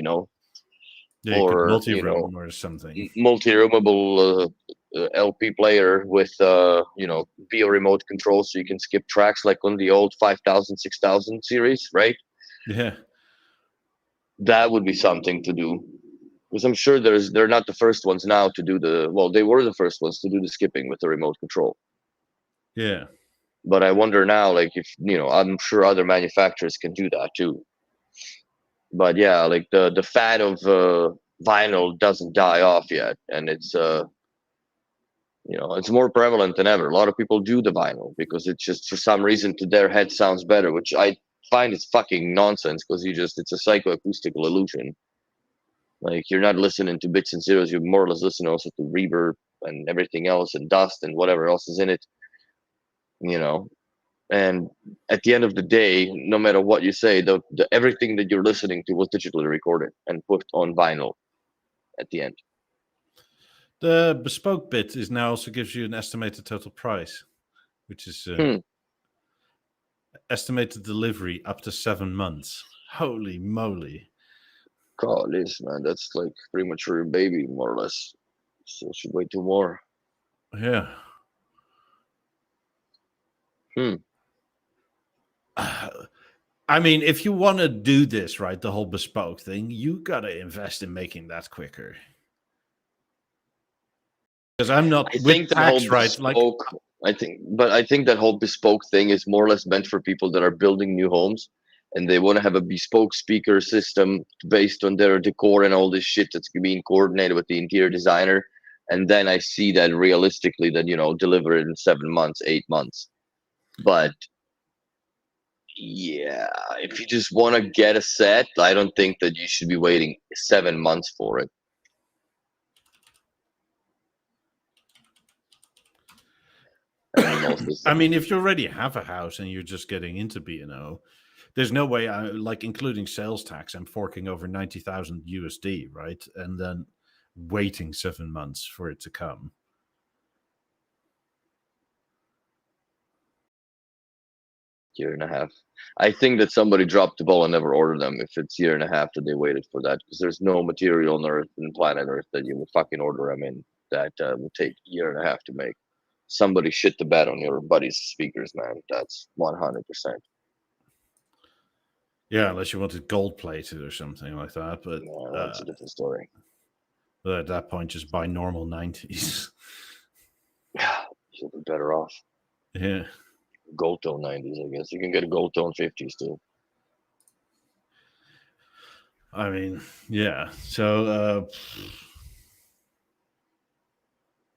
or multi-room or something, multi-roomable LP player with Beo remote control, so you can skip tracks like on the old 5000, 6000 series, right? Yeah, that would be something to do. Because I'm sure they're not the first ones now to do they were the first ones to do the skipping with the remote control. Yeah. But I wonder now, like if I'm sure other manufacturers can do that too. But yeah, like the fad of vinyl doesn't die off yet, and it's it's more prevalent than ever. A lot of people do the vinyl because it's just for some reason to their head sounds better, which I find is fucking nonsense because it's a psychoacoustical illusion. Like you're not listening to bits and zeros, you're more or less listening also to reverb and everything else and dust and whatever else is in it. And at the end of the day, no matter what you say, the everything that you're listening to was digitally recorded and put on vinyl at the end. The bespoke bit is now also gives you an estimated total price, which is estimated delivery up to 7 months. Holy moly. God, this man, that's like premature baby, more or less. So should wait 2 more. Yeah. I mean, if you want to do this, right, the whole bespoke thing, you got to invest in making that quicker. Because I'm not with tax, right? Bespoke, I think that whole bespoke thing is more or less meant for people that are building new homes and they want to have a bespoke speaker system based on their decor and all this shit that's being coordinated with the interior designer. And then I see that realistically that, deliver it in 7 months, 8 months. But yeah, if you just want to get a set, I don't think that you should be waiting 7 months for it. I mean, if you already have a house and you're just getting into B&O, there's no way, like including sales tax, I'm forking over 90,000 USD, right? And then waiting 7 months for it to come. Year and a half. I think that somebody dropped the ball and never ordered them. If it's year and a half that they waited for that, because there's no material on Earth and planet Earth that you would fucking order them in that would take a year and a half to make. Somebody shit the bed on your buddy's speakers, man. That's 100%. Yeah, unless you wanted gold plated or something like that, but that's a different story. But at that point, just buy normal 90s. Yeah, you'll be better off. Yeah. Gold tone 90s, I guess. You can get a gold tone 50s too. I mean, yeah. So,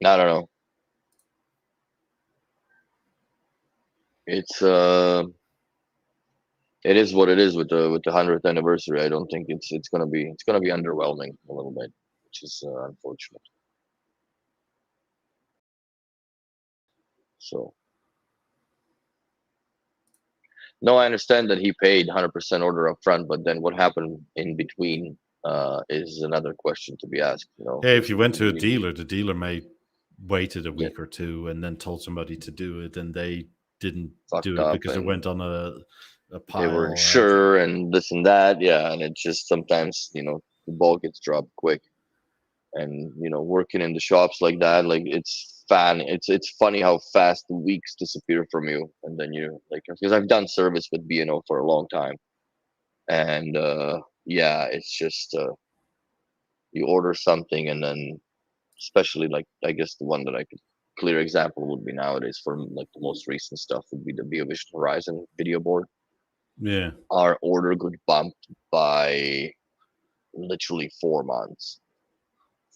I don't know. It's it is what it is with the 100th anniversary. I don't think it's gonna be underwhelming a little bit, which is unfortunate. So, no, I understand that he paid 100% order up front, but then what happened in between is another question to be asked. Yeah, if you went to a dealer, the dealer may waited a week or two and then told somebody to do it, and they didn't do it because it went on a pile. They weren't sure and this and that, yeah, and it just sometimes the ball gets dropped quick, and working in the shops like that, like it's funny how fast the weeks disappear from you, and then because I've done service with B&O for a long time, and yeah, it's just you order something and then, especially like I guess the one that I could clear example would be nowadays for like the most recent stuff would be the BeoVision Horizon video board. Yeah, our order got bumped by literally 4 months,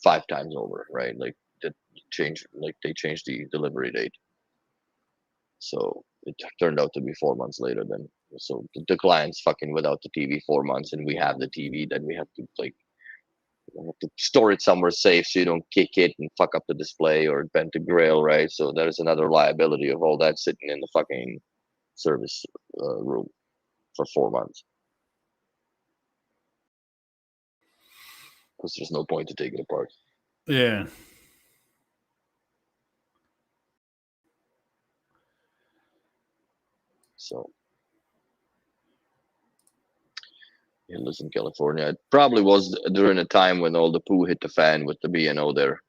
5 times over, right? Like they changed the delivery date, so it turned out to be 4 months later. Then so the client's fucking without the TV 4 months, and we have the TV. Then we have to store it somewhere safe so you don't kick it and fuck up the display or bend the grill, right? So there's another liability of all that sitting in the fucking service room for 4 months, because there's no point to take it apart. Yeah. So in Listen, California, it probably was during a time when all the poo hit the fan with the B&O there,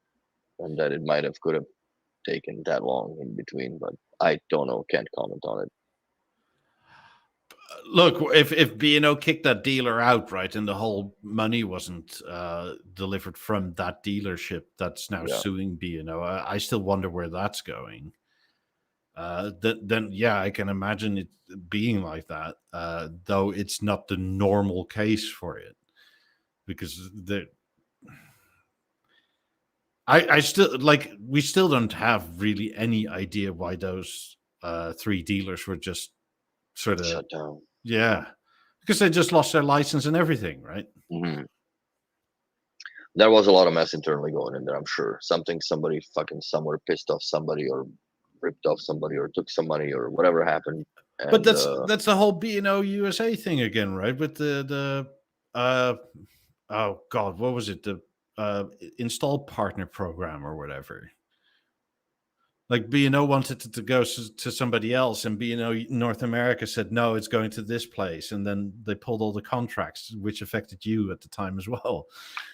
and that it could have taken that long in between, but I don't know, can't comment on it. Look, if B&O kicked that dealer out, right, and the whole money wasn't delivered from that dealership that's now suing B&O, I still wonder where that's going. Then yeah, I can imagine it being like that, though it's not the normal case for it, because I still we still don't have really any idea why those 3 dealers were just sort of shut down. Yeah, because they just lost their license and everything, right? Mm-hmm. There was a lot of mess internally going in there, I'm sure. Somebody fucking somewhere pissed off somebody or ripped off somebody or took some money or whatever happened. And, but that's the whole B&O USA thing again, right? With the oh god, what was it? The install partner program or whatever. Like B&O wanted it to go to somebody else, and B&O North America said no, it's going to this place, and then they pulled all the contracts, which affected you at the time as well.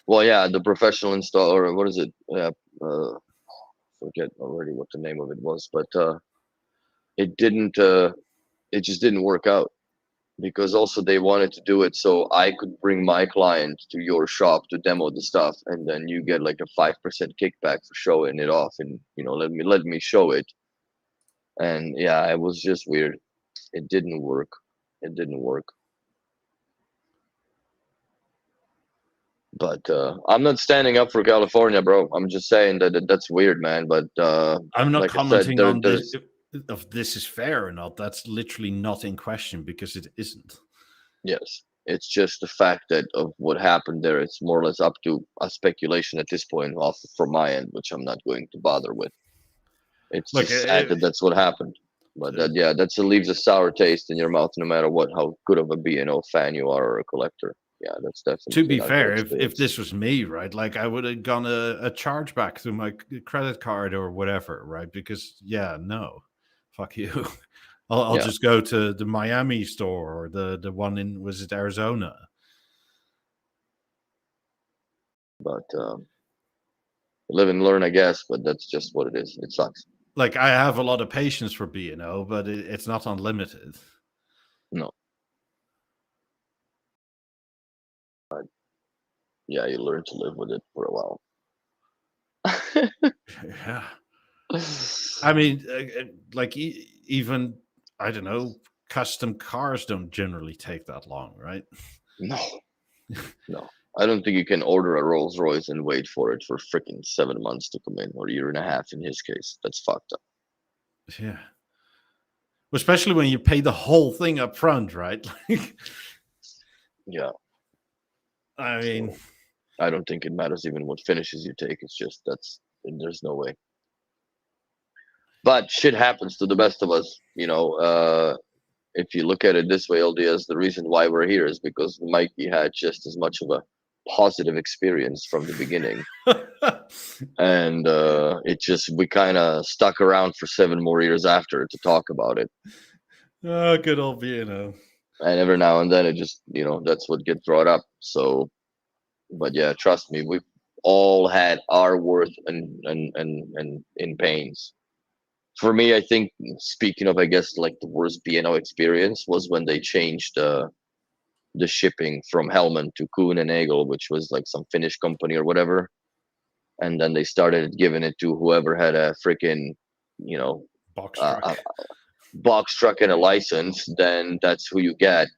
Well, yeah, the professional installer, what is it? Forget already what the name of it was, but it didn't. It just didn't work out. because also they wanted to do it so I could bring my client to your shop to demo the stuff, and then you get like a 5% kickback for showing it off, and let me show it. And yeah, it was just weird. It didn't work. It didn't work. But I'm not standing up for California, bro. I'm just saying that's weird, man. But I'm not like commenting I said, on this if this is fair or not. That's literally not in question because it isn't. Yes, it's just the fact that of what happened there. It's more or less up to a speculation at this point, off from my end, which I'm not going to bother with. It's just sad that that's what happened. But that leaves a sour taste in your mouth, no matter how good of a B&O fan you are or a collector. Yeah, that's definitely. To be fair, if this was me, right, like I would have gone a chargeback through my credit card or whatever, right? Because no, fuck you. I'll just go to the Miami store or the one in, was it Arizona? But live and learn, I guess. But that's just what it is. It sucks. Like I have a lot of patience for B&O, but it's not unlimited. No. Yeah, you learn to live with it for a while. Yeah. I mean, like even, I don't know, custom cars don't generally take that long, right? No. I don't think you can order a Rolls Royce and wait for it for freaking 7 months to come in, or a year and a half in his case. That's fucked up. Yeah. Especially when you pay the whole thing up front, right? Yeah. I mean, I don't think it matters even what finishes you take. It's just there's no way. But shit happens to the best of us, if you look at it this way, LDS, the reason why we're here is because Mikey had just as much of a positive experience from the beginning. And we kind of stuck around for 7 more years after to talk about it. Oh, good old B&O. And every now and then it just, that's what gets brought up. So, but yeah, trust me, we've all had our worth and in pains. For me, I think, speaking of, I guess, like the worst B&O experience was when they changed the shipping from Hellman to Kuhn and Nagel, which was like some Finnish company or whatever. And then they started giving it to whoever had a freaking, box truck and a license. Then that's who you get.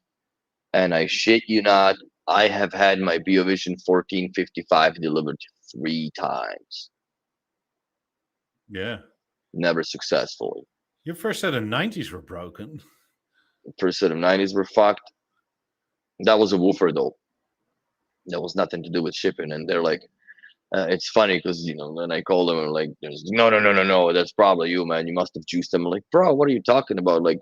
And I shit you not, I have had my BeoVision 1455 delivered 3 times. Yeah. Never successfully. Your first set of 90s were broken. First set of 90s were fucked. That was a woofer, though. That was nothing to do with shipping. And they're like, it's funny because, then I call them and like, no, that's probably you, man. You must have juiced them. I'm like, bro, what are you talking about? Like,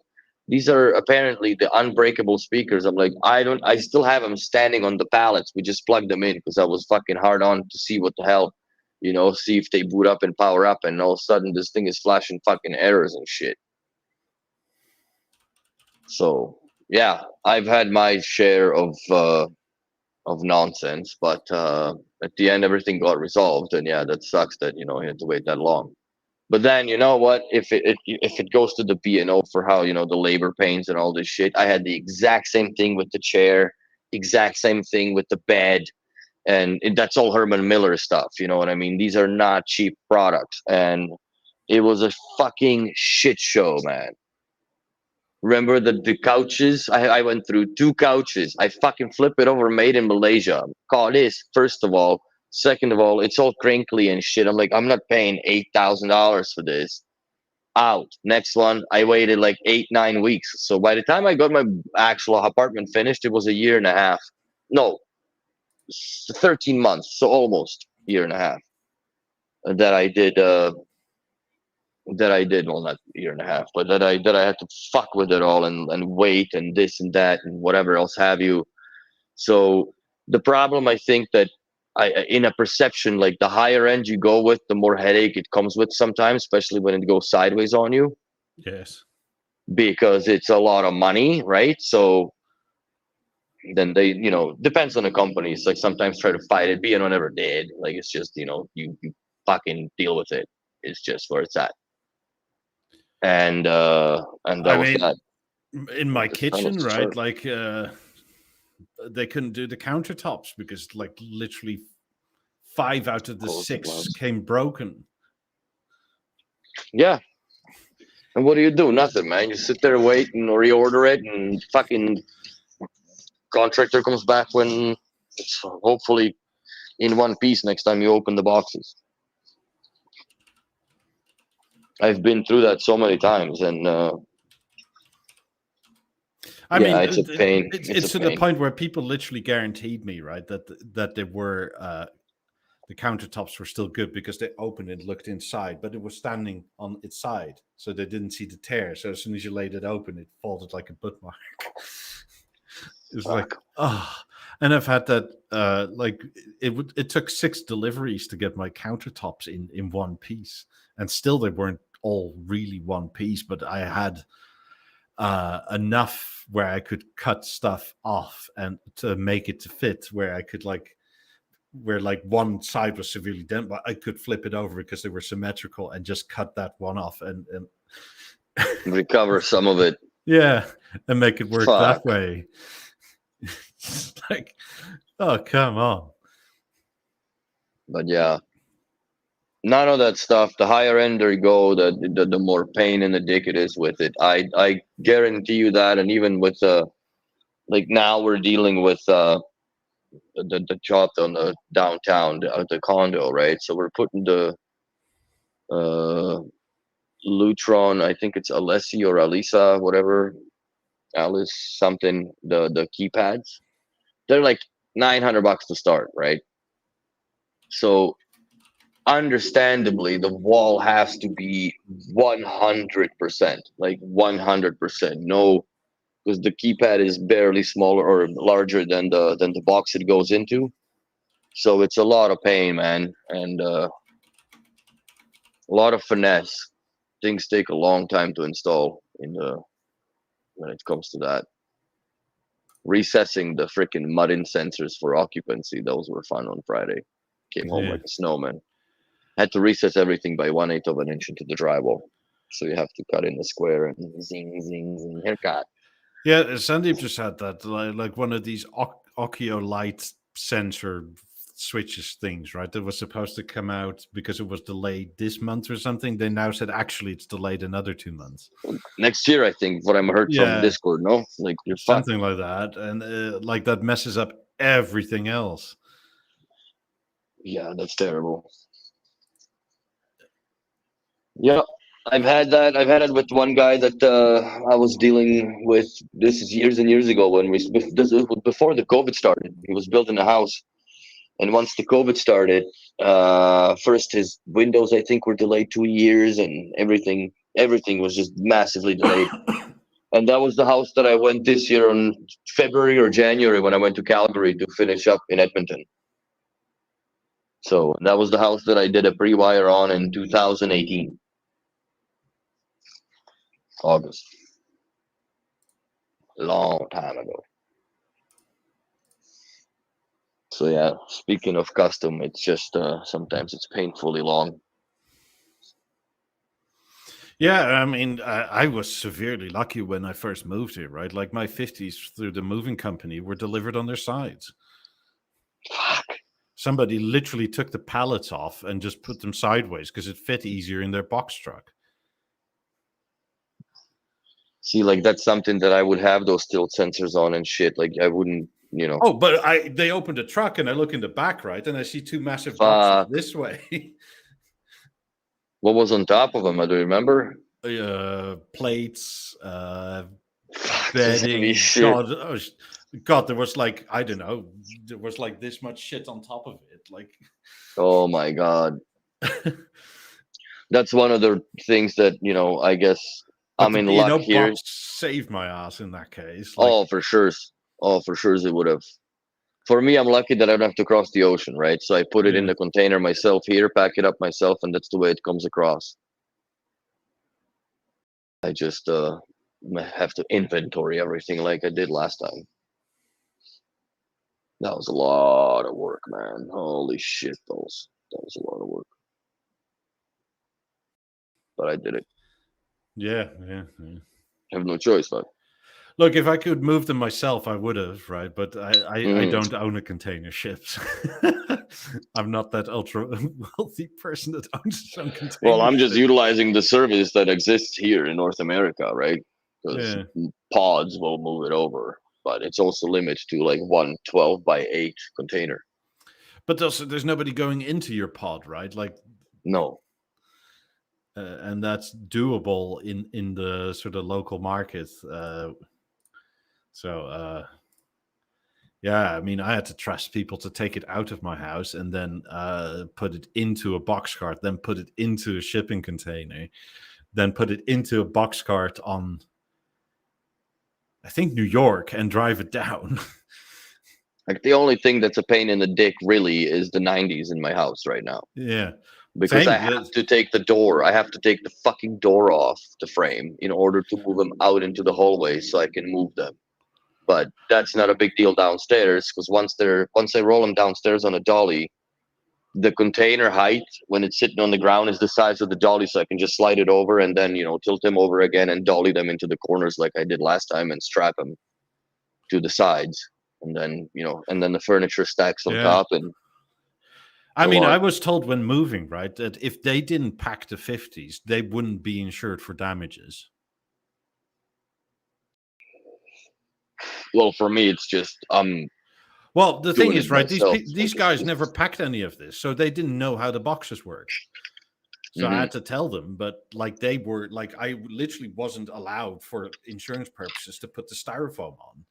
these are apparently the unbreakable speakers. I'm like, I still have them standing on the pallets. We just plugged them in because I was fucking hard on to see what the hell, see if they boot up and power up. And all of a sudden this thing is flashing fucking errors and shit. So yeah, I've had my share of nonsense, but at the end everything got resolved. And yeah, that sucks that you had to wait that long. But then you know what? If it goes to the B&O for how the labor pains and all this shit, I had the exact same thing with the chair, exact same thing with the bed, and that's all Herman Miller stuff. You know what I mean? These are not cheap products, and it was a fucking shit show, man. Remember the couches? I went through 2 couches. I fucking flip it over, made in Malaysia. Call this, first of all. Second of all, it's all crinkly and shit. I'm like, I'm not paying $8,000 for this. Out. Next one, I waited like 8-9 weeks. So by the time I got my actual apartment finished, it was a year and a half. No, 13 months. So almost a year and a half that I did. Well, not a year and a half, but that I had to fuck with it all and wait and this and that and whatever else have you. So the problem, I think, that in a perception, like the higher end you go with, the more headache it comes with sometimes, especially when it goes sideways on you. Yes. Because it's a lot of money, right? So then they, depends on the companies. Like sometimes try to fight it. B&O never did. Like it's just, you fucking deal with it. It's just where it's at. And that was that. in my kitchen, right? Start. Like they couldn't do the countertops because like literally 5 out of the 6 came broken. Yeah. And what do? Nothing, man. You sit there, wait, and reorder it, and fucking contractor comes back when it's hopefully in one piece next time you open the boxes. I've been through that so many times, and I mean, it's a pain. It's to the point where people literally guaranteed me, right, that they were the countertops were still good because they opened it, looked inside, but it was standing on its side, so they didn't see the tear. So as soon as you laid it open, it folded like a butt mark. It's like, and I've had that. Like it took 6 deliveries to get my countertops in one piece, and still they weren't all really one piece. But I had enough where I could cut stuff off and to make it to fit, where I could where one side was severely dent, but I could flip it over because they were symmetrical and just cut that one off and recover some of it. Yeah, and make it work that way. It's like, oh, come on. But yeah, none of that stuff. The higher end you go, the more pain in the dick it is with it. I guarantee you that. And even with like now we're dealing with the job on the downtown, the condo, right? So we're putting the Lutron, I think it's Alessi or Alisa, whatever, Alice something, the keypads. They're like $900 to start, right? So understandably, the wall has to be 100%, like 100%. No, because the keypad is barely smaller or larger than the box it goes into. So it's a lot of pain, man, and a lot of finesse. Things take a long time to install when it comes to that. Recessing the freaking mud-in sensors for occupancy, those were fun on Friday. Came home like a snowman. Had to recess everything by 1/8 of an inch into the drywall. So you have to cut in the square and zing, zing, zing, haircut. Yeah, Sandeep just had that, like one of these Ocio light sensor switches things, right? That was supposed to come out because it was delayed this month or something. They now said actually it's delayed another 2 months. Next year, I think, what I'm heard from Discord, no? Like you're something like that. And like that messes up everything else. Yeah, that's terrible. Yeah, I've had that. I've had it with one guy that I was dealing with. This is years and years ago when before the COVID started. He was building a house, and once the COVID started, first his windows I think were delayed 2 years, and everything was just massively delayed. And that was the house that I went this year on February or January when I went to Calgary to finish up in Edmonton. So that was the house that I did a pre-wire on in 2018. August. Long time ago. So yeah, speaking of custom, it's just sometimes it's painfully long. Yeah, I mean, I was severely lucky when I first moved here, right? Like my 50s through the moving company were delivered on their sides. Fuck. Somebody literally took the pallets off and just put them sideways because it fit easier in their box truck. See, like that's something that I would have those tilt sensors on and shit. Like I wouldn't, you know. Oh, but they opened the truck and I look in the back, right, and I see 2 massive boxes this way. What was on top of them? I don't remember. Plates, bedding. God, there was like, I don't know, there was like this much shit on top of it. Like, oh my God. That's one of the things that, I guess I'm in luck here. Box saved my ass in that case. Like, oh, for sure. It would have. For me, I'm lucky that I don't have to cross the ocean, right? So I put it in the container myself here, pack it up myself, and that's the way it comes across. I just have to inventory everything like I did last time. That was a lot of work, man. Holy shit, that was a lot of work. But I did it. Yeah. I have no choice, but Look, if I could move them myself, I would have, right? But I don't own a container ship. I'm not that ultra wealthy person that owns his own container. Well, I'm just utilizing the service that exists here in North America, right? Because pods will move it over, but it's also limited to like 1 12x8 container. But there's nobody going into your pod, right? Like, no. And that's doable in the sort of local market. Yeah, I mean, I had to trust people to take it out of my house and then put it into a box cart, then put it into a shipping container, then put it into a box cart on, I think, New York, and drive it down. Like, the only thing that's a pain in the dick really is the 90s in my house right now. Yeah. Because I have to take the door. I have to take the fucking door off the frame in order to move them out into the hallway so I can move them. But that's not a big deal downstairs, because once I roll them downstairs on a dolly, the container height when it's sitting on the ground is the size of the dolly, so I can just slide it over and then tilt them over again and dolly them into the corners like I did last time and strap them to the sides, and then the furniture stacks on top. And I mean, I was told when moving, right, that if they didn't pack the 50s, they wouldn't be insured for damages. Well, for me, it's just well, the thing is, right, these guys never packed any of this, so they didn't know how the boxes work. So I had to tell them, but like they were like, I literally wasn't allowed for insurance purposes to put the styrofoam on,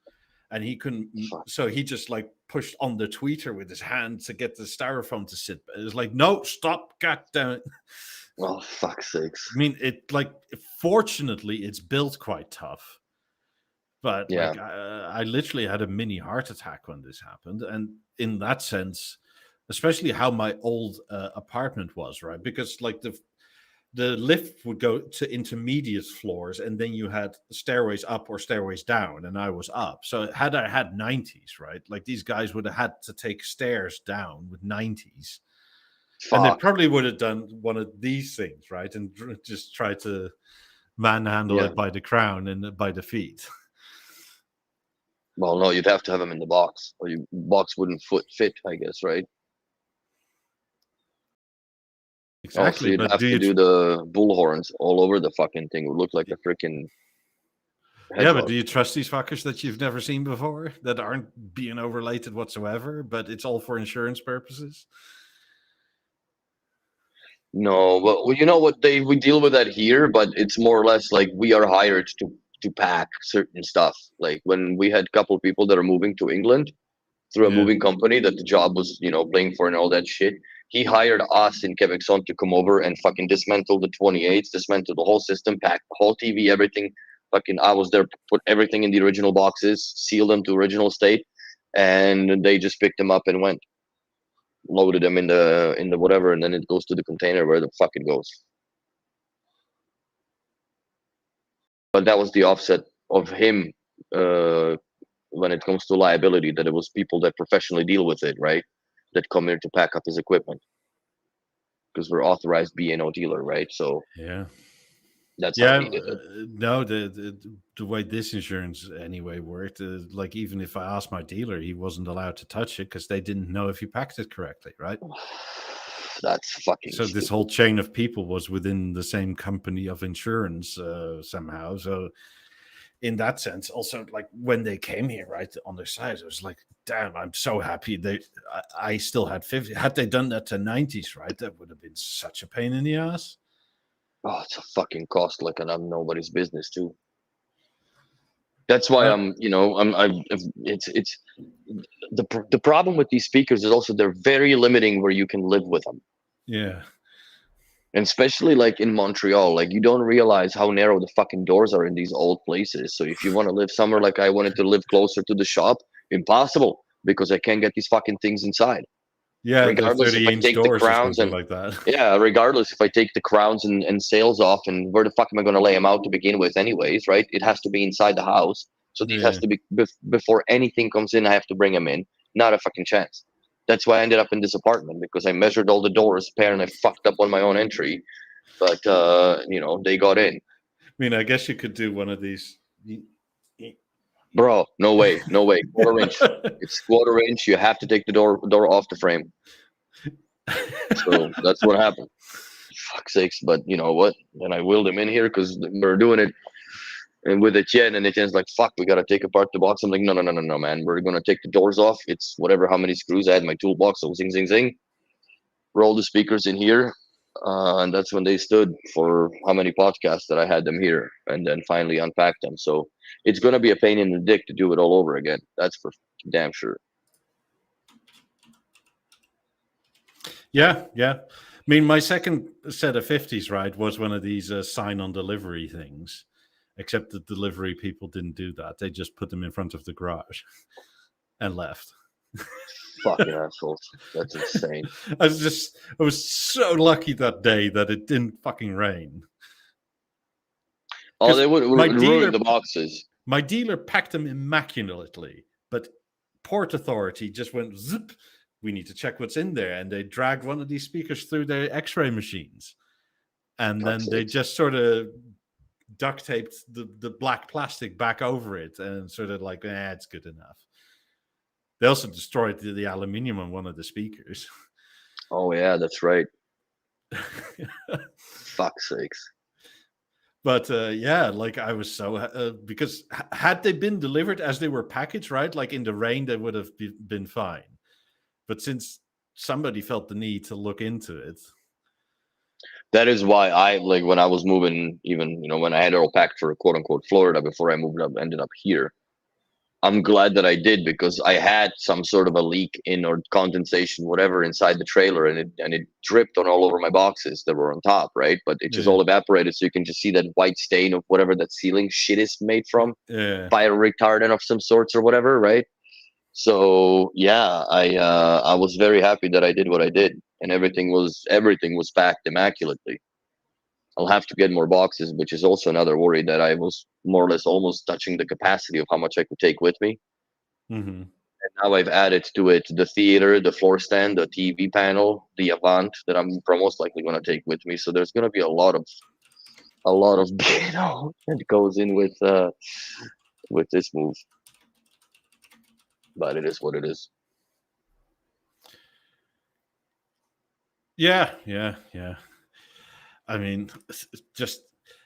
and he couldn't. So he just like pushed on the tweeter with his hand to get the styrofoam to sit. It was like, no, stop, goddammit. Oh, fuck's sakes. I mean, fortunately, it's built quite tough. But like, I literally had a mini heart attack when this happened. And in that sense, especially how my old apartment was, right? Because like the lift would go to intermediate floors, and then you had stairways up or stairways down, and I was up. So had I had 90s, right? Like, these guys would have had to take stairs down with 90s. And they probably would have done one of these things, right? And just try to manhandle it by the crown and by the feet. Well, no, you'd have to have them in the box, or your box wouldn't fit, I guess, right? Exactly. So you'd have to do the bull horns all over the fucking thing. It would look like a freaking hedgehog. Yeah, but do you trust these fuckers that you've never seen before, that aren't being overlated whatsoever, but it's all for insurance purposes? No, but you know what? We deal with that here, but it's more or less like we are hired to pack certain stuff. Like when we had a couple of people that are moving to England through a moving company that the job was, paying for and all that shit. He hired us in Quebec-Son to come over and fucking dismantle the 28s, dismantle the whole system, pack the whole TV, everything. Fucking, I was there to put everything in the original boxes, seal them to original state, and they just picked them up and went, loaded them in the whatever, and then it goes to the container where the fuck it goes. But that was the offset of him when it comes to liability, that it was people that professionally deal with it, right? That come here to pack up his equipment, because we're authorized B&O dealer, right? So that's how he did it. No, the way this insurance anyway worked, like even if I asked my dealer, he wasn't allowed to touch it because they didn't know if he packed it correctly, right? That's fucking so stupid. This whole chain of people was within the same company of insurance somehow. So in that sense, also, like when they came here, right, on their side, it was like, damn, I'm so happy I still had 50. Had they done that to 90s, right, that would have been such a pain in the ass. Oh, it's a fucking cost like I'm nobody's business too. That's why it's the problem with these speakers is also they're very limiting where you can live with them. Yeah. And especially like in Montreal, like you don't realize how narrow the fucking doors are in these old places. So if you want to live somewhere, like I wanted to live closer to the shop, impossible, because I can't get these fucking things inside. Yeah, regardless if I take the crowns and like that. Yeah, regardless if I take the crowns and sails off, and where the fuck am I going to lay them out to begin with anyways, right? It has to be inside the house. So these has to be before anything comes in, I have to bring them in. Not a fucking chance. That's why I ended up in this apartment, because I measured all the doors pair and I fucked up on my own entry. But they got in. I mean, I guess you could do one of these. Bro, no way. Quarter inch. It's quarter inch. You have to take the door off the frame. So that's what happened. Fuck's sakes. But you know what? Then I wheeled him in here because we're doing it and with Etienne, and Etienne's like, fuck, we got to take apart the box. I'm like, no, man. We're going to take the doors off. It's whatever, how many screws. I had my toolbox. So zing, zing, zing. Roll the speakers in here. And that's when they stood for how many podcasts that I had them here, and then finally unpacked them. So it's going to be a pain in the dick to do it all over again. That's for damn sure. Yeah. I mean, my second set of 50s, right, was one of these sign on delivery things, except the delivery people didn't do that. They just put them in front of the garage and left. Fucking assholes. That's insane. I was so lucky that day that it didn't fucking rain. Oh, they would ruin the boxes. My dealer packed them immaculately, but Port Authority just went zip. We need to check what's in there, and they dragged one of these speakers through their X-ray machines, and then they just sort of duct taped the black plastic back over it, and sort of like, it's good enough. They also destroyed the aluminium on one of the speakers. Oh, yeah, that's right. Fuck's sakes. But like I was so... because had they been delivered as they were packaged, right? Like in the rain, they would have been fine. But since somebody felt the need to look into it... That is why I, like, when I was moving, even, when I had it all packed for quote-unquote Florida before I ended up here, I'm glad that I did, because I had some sort of a leak or condensation, whatever, inside the trailer, and it dripped all over my boxes that were on top, right? But it just all evaporated, so you can just see that white stain of whatever that ceiling shit is made from, fire retardant of some sorts or whatever, right? So yeah, I was very happy that I did what I did, and everything was packed immaculately. I'll have to get more boxes, which is also another worry, that I was more or less almost touching the capacity of how much I could take with me. Mm-hmm. And now I've added to it the theater, the floor stand, the TV panel, the Avant that I'm most likely going to take with me. So there's going to be a lot of that goes in with this move. But it is what it is. Yeah. I mean, just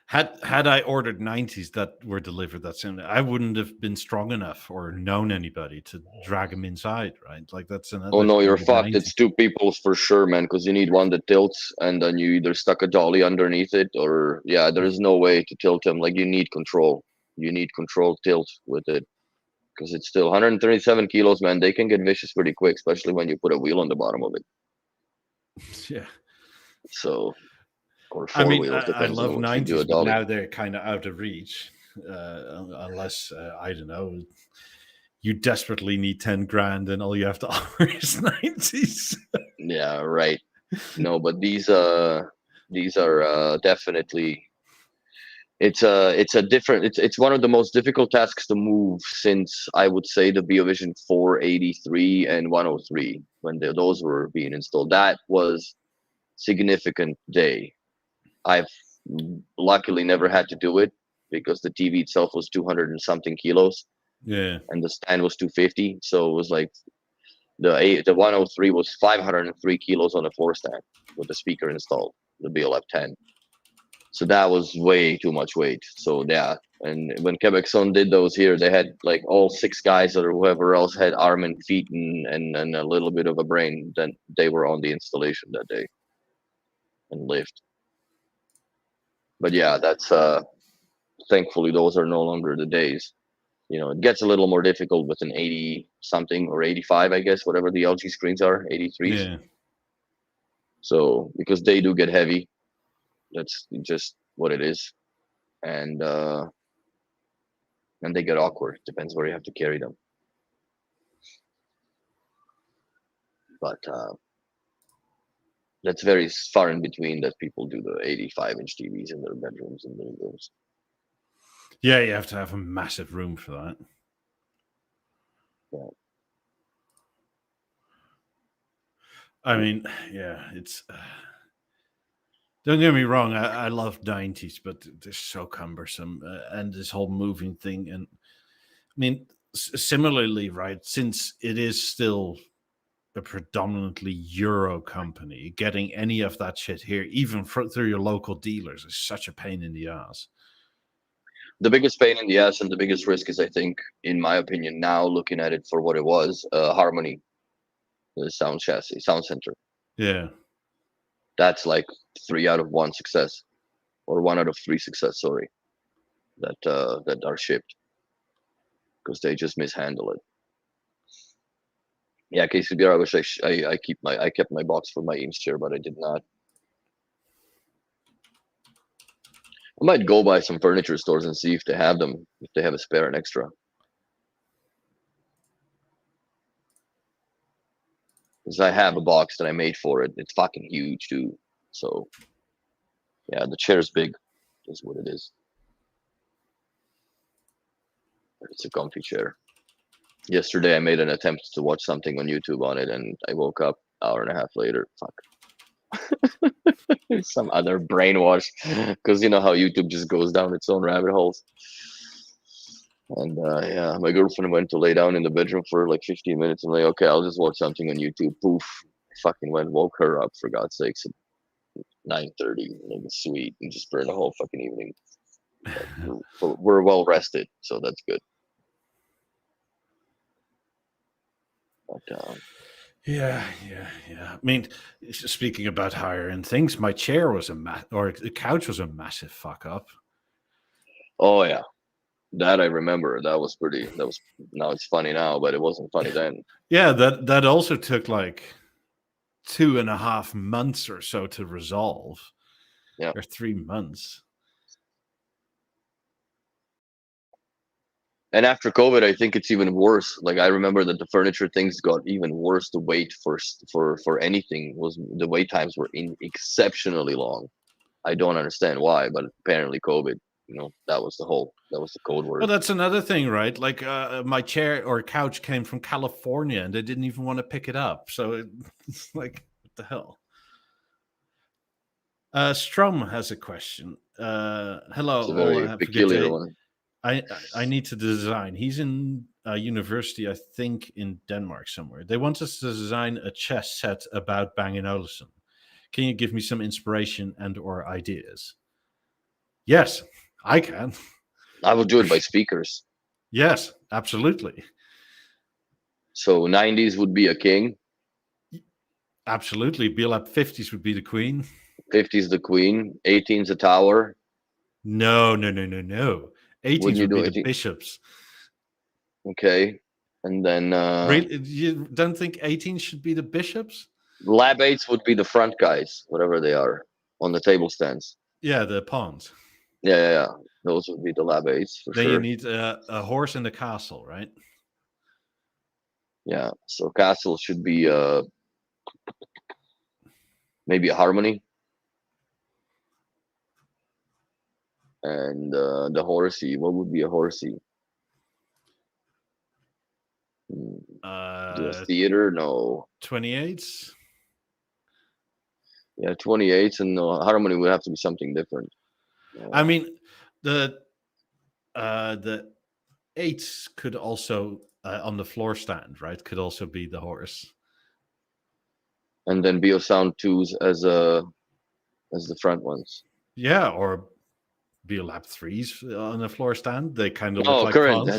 had I ordered 90s that were delivered that soon, I wouldn't have been strong enough or known anybody to drag them inside, right? Like that's another... Oh no, you're fucked. 90s. It's two people for sure, man, because you need one that tilts, and then you either stuck a dolly underneath it, or there's no way to tilt them. Like, you need control. You need control tilt with it, because it's still 137 kilos, man. They can get vicious pretty quick, especially when you put a wheel on the bottom of it. Yeah. So, or four wheels, depends. I love 90s, but now they're kind of out of reach, unless I don't know, you desperately need 10 grand and all you have to offer is 90s. Yeah, right. No, but these are definitely... It's one of the most difficult tasks to move since, I would say, the BeoVision 483 and 103, when those were being installed. That was significant day. I've luckily never had to do it, because the TV itself was 200 and something kilos. Yeah. And the stand was 250. So it was like the 103 was 503 kilos on the floor stand with the speaker installed, the BLF10. So that was way too much weight. So yeah, and when Quebecson did those here, they had like all 6 guys or whoever else had arm and feet and a little bit of a brain. Then they were on the installation that day and lived. But yeah, that's thankfully those are no longer the days. It gets a little more difficult with an 80 something or 85, I guess, whatever the LG screens are, 83s. Yeah. So because they do get heavy. That's just what it is, and they get awkward. Depends where you have to carry them. But that's very far in between that people do the 85-inch TVs in their bedrooms and living rooms. Yeah, you have to have a massive room for that. Yeah. I mean, yeah, it's... don't get me wrong, I love 90s, but they're so cumbersome, and this whole moving thing. And mean, similarly, right? Since it is still a predominantly Euro company, getting any of that shit here, even through your local dealers, is such a pain in the ass. The biggest pain in the ass and the biggest risk is, I think, in my opinion, now looking at it for what it was, Harmony, the sound chassis, sound center. Yeah. That's like 3 out of 1 success, or 1 out of 3 success. Sorry, that are shipped because they just mishandle it. Yeah, KCBR. I wish I kept my box for my Eames chair, but I did not. I might go by some furniture stores and see if they have them, if they have a spare and extra. Because I have a box that I made for it. It's fucking huge too. So yeah, the chair's big. Is what it is. It's a comfy chair. Yesterday I made an attempt to watch something on YouTube on it, and I woke up an hour and a half later. Fuck. Some other brainwash, because you know how YouTube just goes down its own rabbit holes. And yeah, my girlfriend went to lay down in the bedroom for like 15 minutes. I'm like, okay, I'll just watch something on YouTube. Poof, fucking woke her up, for God's sakes, at 9:30. Like, sweet, and just burned the whole fucking evening. We're well rested, so that's good. But yeah. I mean, speaking about higher end things, my chair was the couch was a massive fuck up. Oh yeah, that I remember. That was now it's funny now, but it wasn't funny then. Yeah, that also took like 2.5 months or so to resolve. Yeah, or 3 months. And after COVID, I think it's even worse. Like, I remember that the furniture things got even worse. The wait for anything the wait times were exceptionally long. I don't understand why, but apparently COVID, that was the code word. Well, that's another thing, right? Like my chair or couch came from California, and they didn't even want to pick it up. So it's like, what the hell? Strom has a question. Hello, it's a very peculiar one. I need to design. He's in university, I think, in Denmark somewhere. They want us to design a chess set about Bang & Olufsen. Can you give me some inspiration and or ideas? Yes, I can. I will do it by speakers. Yes, absolutely. So 90s would be a king. Absolutely. BeoLab 50s would be the queen. 50s the queen. 18's a tower. No. 18s would be the bishops. Okay. And then really, you don't think 18s should be the bishops? Lab 8s would be the front guys, whatever they are, on the table stands. Yeah, the pawns. Yeah. Those would be the Lab 8s for then sure. You need a horse in the castle, right? Yeah. So castle should be maybe a harmony. And the horsey, what would be a horsey? The theater? No. 28s? Yeah, 28s, and harmony would have to be something different. I mean, the 8s could also on the floor stand, right? Could also be the horse. And then BeoSound 2s as the front ones. Yeah, or BeoLab 3s on the floor stand. They kind of look like current. It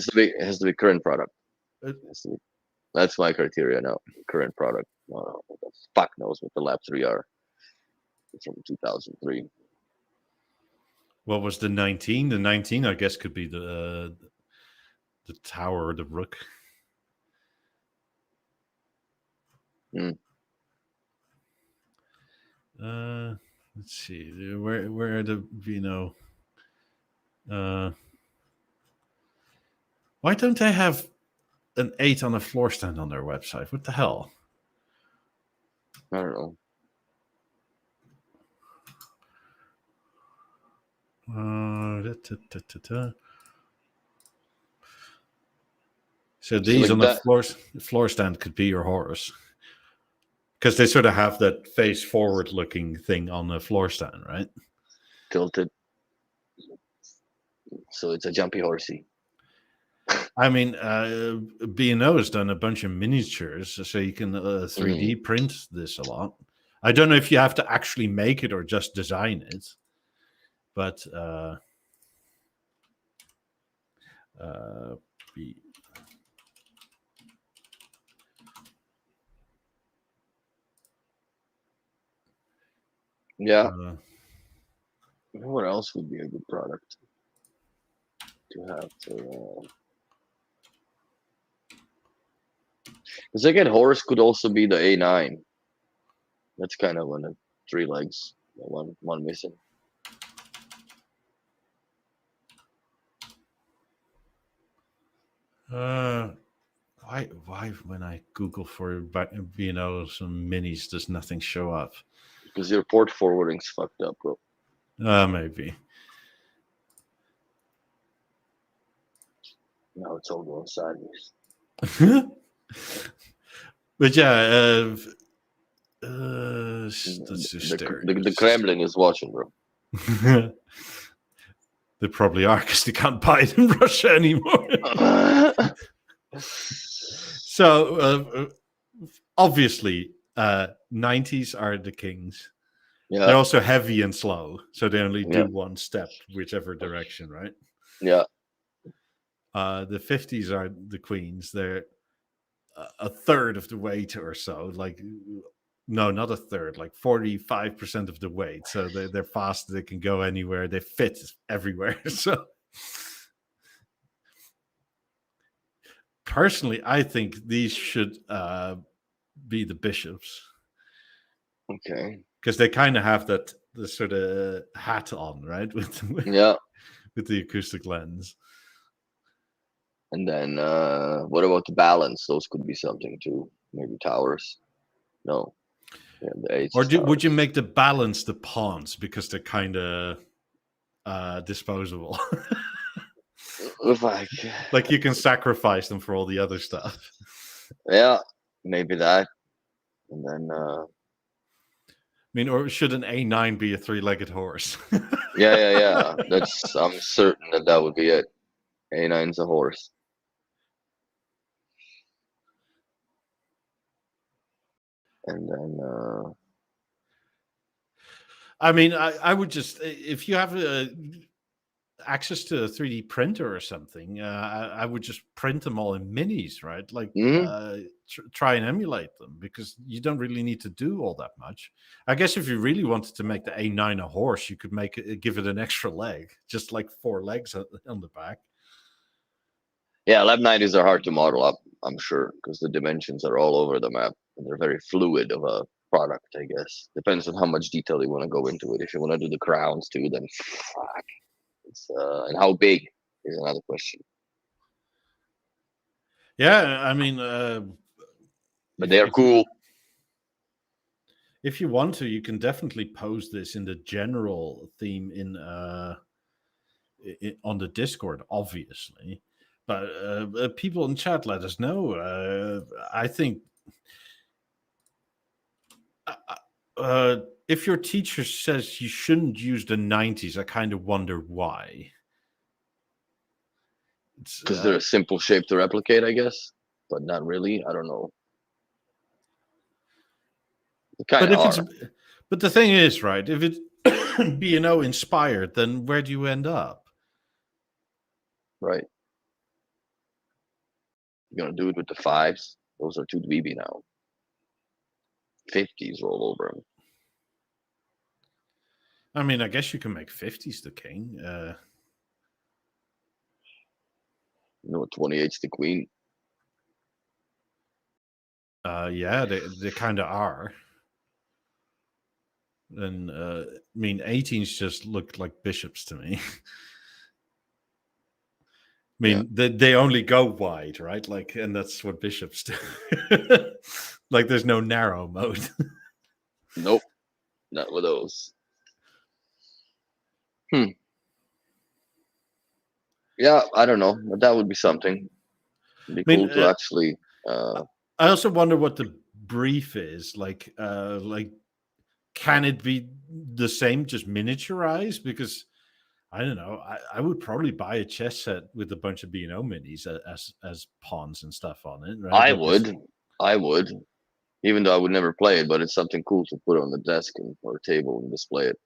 has to be current product. That's my criteria now. Current product. What the fuck knows what the Lab 3 are from 2003. What was the 19? The 19, I guess, could be the tower or the rook. Let's see. Where are the Vino? Why don't they have an 8 on a floor stand on their website? What the hell? I don't know. So these on the floor stand could be your horse, because they sort of have that face forward looking thing on the floor stand, right? Tilted. So it's a jumpy horsey. I mean, B&O has done a bunch of miniatures, so you can 3D print this a lot. I don't know if you have to actually make it or just design it, but yeah. What else would be a good product to have to? Because again, Horst could also be the A9. That's kind of one of 3 legs, one missing. Why when I Google for B&O some minis, does nothing show up? Because your port forwarding's fucked up, bro. Maybe. Now it's all going sideways. But yeah, the Kremlin is watching, bro. They probably are, because they can't buy it in Russia anymore. So obviously, 90s are the kings. Yeah. They're also heavy and slow, so they only do one step, whichever direction, right? Yeah. The 50s are the queens. They're a third of the weight or so. Like, no, not a third, like 45% of the weight. So they're fast. They can go anywhere. They fit everywhere. So personally, I think these should be the bishops. Okay. Because they kind of have the sort of hat on, right? with the acoustic lens. And then what about the balance? Those could be something too. Maybe towers. No. Yeah, the H. Or would you make the balance the pawns, because they're kind of disposable? Like you can sacrifice them for all the other stuff. Yeah, maybe that. And then I mean, or should an A9 be a 3-legged horse? Yeah. I'm certain that would be it. A9's a horse. And then I mean, I would just, if you have access to a 3D printer or something, I would just print them all in minis, right? Like try and emulate them, because you don't really need to do all that much. I guess if you really wanted to make the A9 a horse, you could give it an extra leg, just like 4 legs on the back. Yeah, Lab 90s are hard to model up, I'm sure, because the dimensions are all over the map, and they're very fluid of a product, I guess. Depends on how much detail you want to go into it. If you want to do the crowns too, then fuck. It's and how big is another question. Yeah, I mean, but they're cool. If you want to, you can definitely pose this in the general theme on the Discord, obviously. But people in chat, let us know. I think if your teacher says you shouldn't use the 90s, I kind of wonder why. Because they're a simple shape to replicate, I guess, but not really. I don't know. But the thing is, right? If it's B&O inspired, then where do you end up? Right. You're gonna do it with the 5s. Those are too dweeby now. 50s roll over them. I mean, I guess you can make 50s the king. You know, 28's the queen. Yeah, they kind of are. And I mean, 18s just look like bishops to me. I mean, they only go wide, right? Like, and that's what bishops do. Like, there's no narrow mode. Nope, not with those. Yeah, I don't know, but that would be something. It'd be cool to actually. I also wonder what the brief is. Like, can it be the same, just miniaturized? Because I don't know. I would probably buy a chess set with a bunch of B&O minis as pawns and stuff on it, right? I would, even though I would never play it, but it's something cool to put on the desk or table and display it.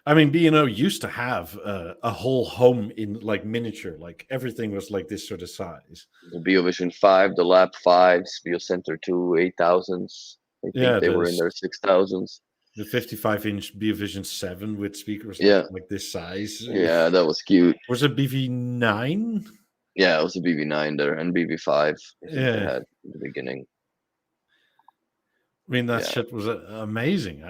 I mean, B&O used to have a whole home in like miniature, like everything was like this sort of size. The BeoVision 5, the Lab 5s, BeoCenter 2, 8000s. I think they were in their 6000s. The 55-inch BeoVision 7 with speakers like this size. Yeah, that was cute. Was it BV9? Yeah, it was a BV9 there and BV5. I think Yeah, they had in the beginning. I mean, that shit was amazing.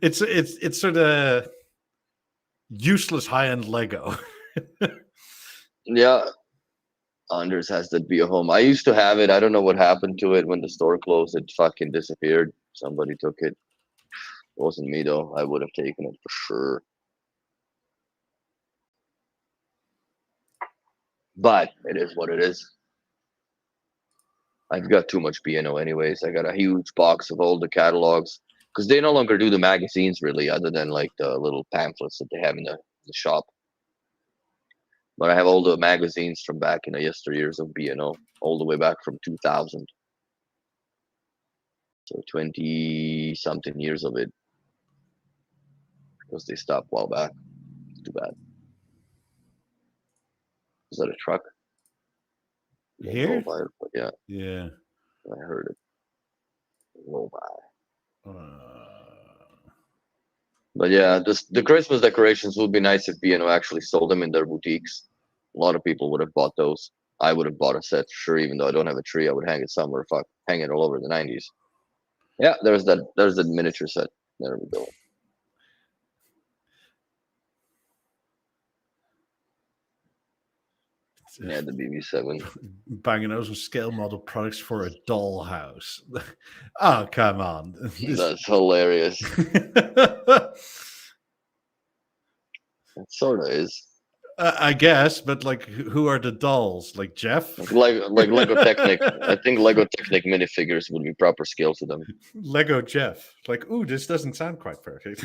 It's sort of useless high-end Lego. Yeah, Anders has that Beo home. I used to have it. I don't know what happened to it when the store closed. It fucking disappeared. Somebody took it. It wasn't me though. I would have taken it for sure. But it is what it is. I've got too much B&O anyways. I got a huge box of all the catalogs because they no longer do the magazines really, other than like the little pamphlets that they have in the shop. But I have all the magazines from back in the yesteryears of B&O, all the way back from 2000. So 20-something years of it. Because they stopped a while back. Too bad. Is that a truck? Here? Yeah. Yeah. I heard it. Roll by. But yeah, the Christmas decorations would be nice if B&O actually sold them in their boutiques. A lot of people would have bought those. I would have bought a set for sure, even though I don't have a tree. I would hang it somewhere. Fuck, hang it all over the 90s. Yeah, there's the miniature set. There we go. Yeah, the BB7. Banging those with scale model products for a dollhouse. Oh, come on. That's hilarious. It sort of is. I guess, but like, who are the dolls? Like Jeff? Like Lego Technic. I think Lego Technic minifigures would be proper scale to them. Lego Jeff. Like, ooh, this doesn't sound quite perfect.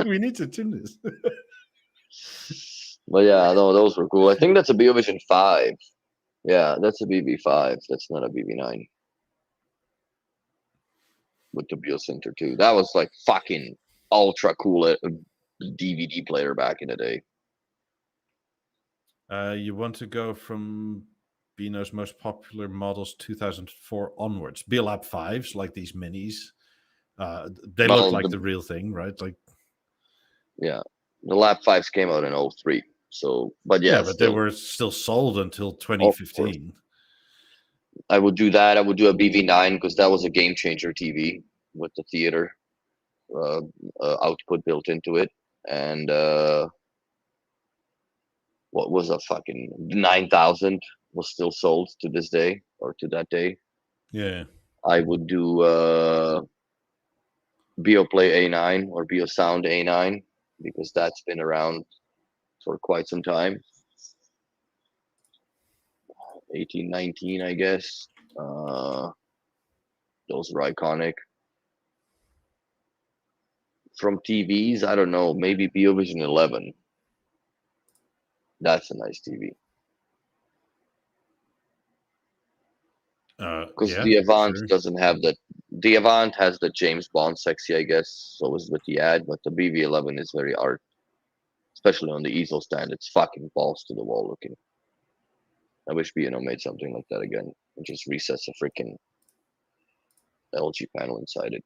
We need to tune this. But yeah, no, those were cool. I think that's a BeoVision 5. Yeah, that's a BB5. That's not a BB9. With the BeoCenter 2. That was like fucking ultra cool DVD player back in the day. You want to go from B&O's most popular models 2004 onwards. BeoLab 5s, like these minis. They look like the real thing, right? Like, yeah. The Lab 5s came out in 03. So, but yeah, but they were still sold until 2015. I would do that. I would do a BV9 because that was a game changer TV with the theater output built into it. And what was a fucking 9000 was still sold to this day or to that day. Yeah. I would do BeoPlay A9 or BeoSound A9 because that's been around for quite some time. 18, 19, I guess. Those were iconic. From TVs, I don't know, maybe BeoVision 11. That's a nice TV. Because the Avant doesn't have that. The Avant has the James Bond sexy, I guess. So is with the ad, but the BV11 is very art, especially on the easel stand. It's fucking balls to the wall looking. I wish B&O made something like that again and just resets a freaking LG panel inside it.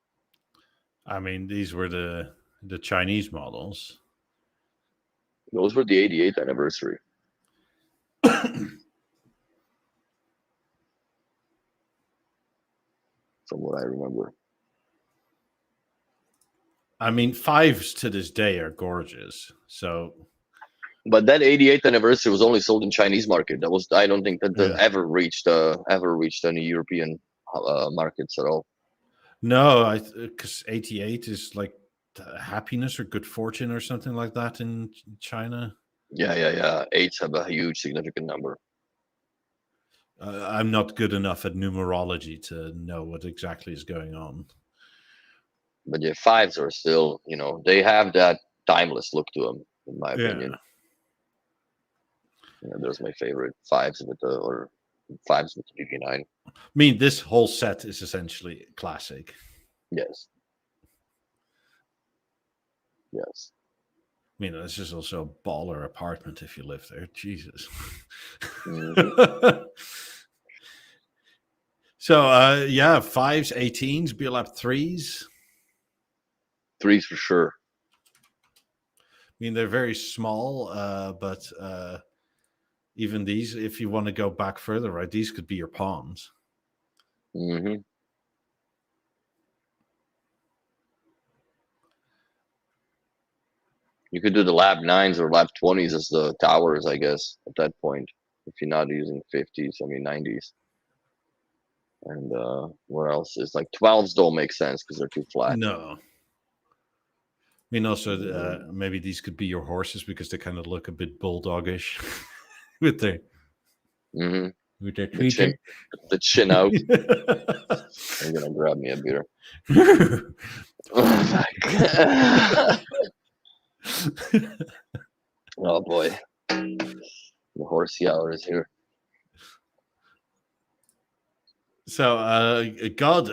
I mean, these were the Chinese models. Those were the 88th anniversary. From what I remember. I mean, 5s to this day are gorgeous. So, but that 88th anniversary was only sold in Chinese market. That was, I don't think that ever reached any European markets at all. No, because 88 is like happiness or good fortune or something like that in China. Yeah. 8s have a huge significant number. I'm not good enough at numerology to know what exactly is going on. But yeah, fives are still, they have that timeless look to them, in my opinion. Those are my favorite fives with the BB9. I mean, this whole set is essentially classic. Yes. Yes. I mean, this is also a baller apartment if you live there. Jesus. Mm-hmm. So, yeah, 5s, 18s, BeoLab 3s. 3s for sure. I mean, they're very small, but even these, if you want to go back further, right, these could be your pawns. Mm-hmm. You could do the Lab 9s or Lab 20s as the towers, I guess, at that point, if you're not using 50s, 90s. And what else is like 12s don't make sense because they're too flat. No. I mean, also, maybe these could be your horses because they kind of look a bit bulldogish with their with their the chin out. I'm gonna grab me a beer. Oh my god! Oh boy, the horsey hour is here. So, God,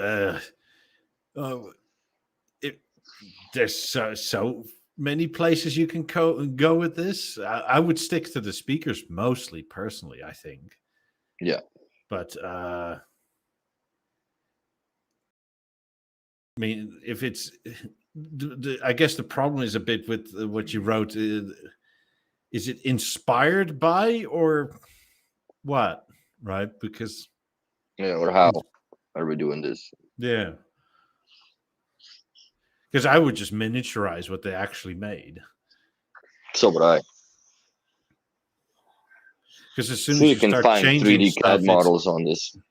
there's so many places you can go with this. I would stick to the speakers mostly, personally, I think. Yeah. But, I mean, if it's... I guess the problem is a bit with what you wrote. Is it inspired by or what? Right? Because... Yeah, or how are we doing this? Yeah. Because I would just miniaturize what they actually made. So would I. Because as soon as you can start find changing 3D stuff, CAD models on this. I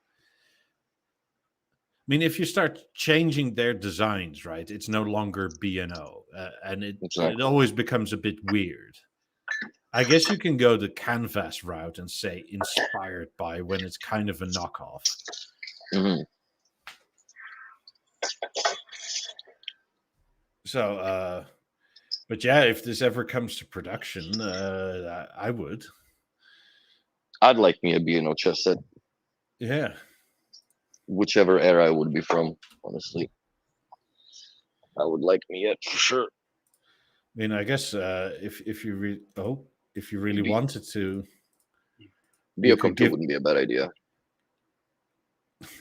mean, if you start changing their designs, right, it's no longer B&O, and it always becomes a bit weird. I guess you can go the canvas route and say inspired by when it's kind of a knockoff. Mm-hmm. So, but yeah, if this ever comes to production, I would. I'd like me a B&O chess set. Yeah. Whichever era I would be from, honestly. I would like me it for sure. I mean, I guess if you really wanted to, BeoCom 2 wouldn't be a bad idea.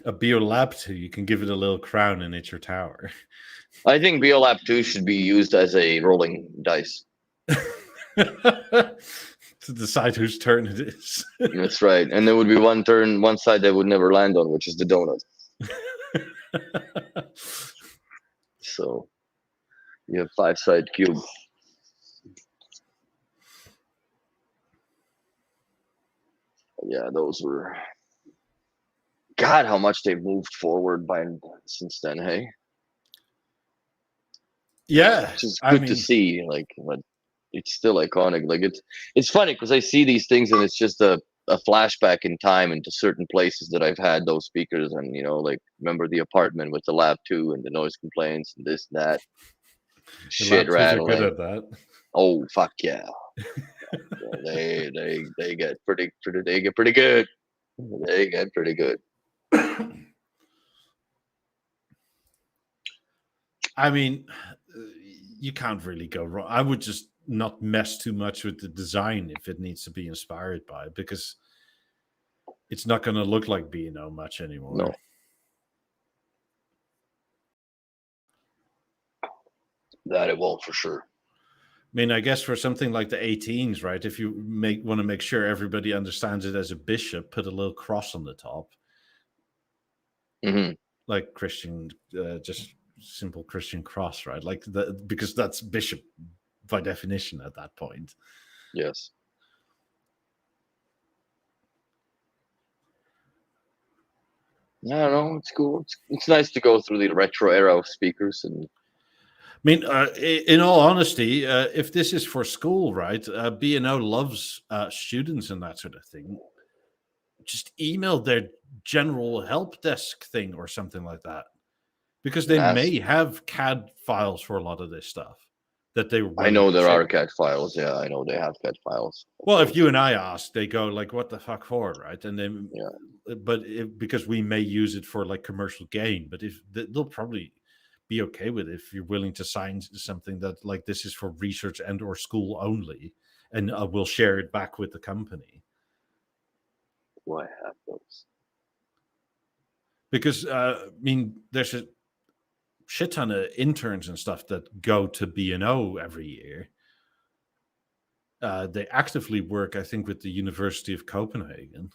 A BeoLab 2, you can give it a little crown and it's your tower. I think BeoLab 2 should be used as a rolling dice. To decide whose turn it is. That's right. And there would be one side that would never land on, which is the donut. So you have 5-side cube. Yeah, those were... God, how much they've moved forward since then, hey? Yeah. Which is good to see. Like, but it's still iconic. Like, it's funny because I see these things and it's just a flashback in time into certain places that I've had those speakers, and like, remember the apartment with the Lab 2 and the noise complaints and this and that. Shit rattling. Good at that. Oh fuck yeah. They get pretty good. They get pretty good. I mean, you can't really go wrong. I would just not mess too much with the design if it needs to be inspired by it, because it's not going to look like B&O much anymore. No. That it won't, for sure. I mean, I guess for something like the 18s, right, if you want to make sure everybody understands it as a bishop, put a little cross on the top. Mm-hmm. Like Christian, just simple Christian cross, right? Like because that's bishop by definition at that point. Yes. I don't know. It's cool. It's nice to go through the retro era of speakers. And I mean, in all honesty, if this is for school, right, B&O loves students and that sort of thing. Just email their general help desk thing or something like that. Because they may have CAD files for a lot of this stuff that they. I know there are CAD files. Yeah, I know they have CAD files. Well, if you and I ask, they go like, "What the fuck for?" Right? And then, but because we may use it for like commercial gain, but if they'll probably be okay with it if you're willing to sign something that like this is for research and or school only, and we'll share it back with the company. Why have those? Because I mean, there's a shit ton of interns and stuff that go to B&O every year. They actively work, I think, with the University of Copenhagen.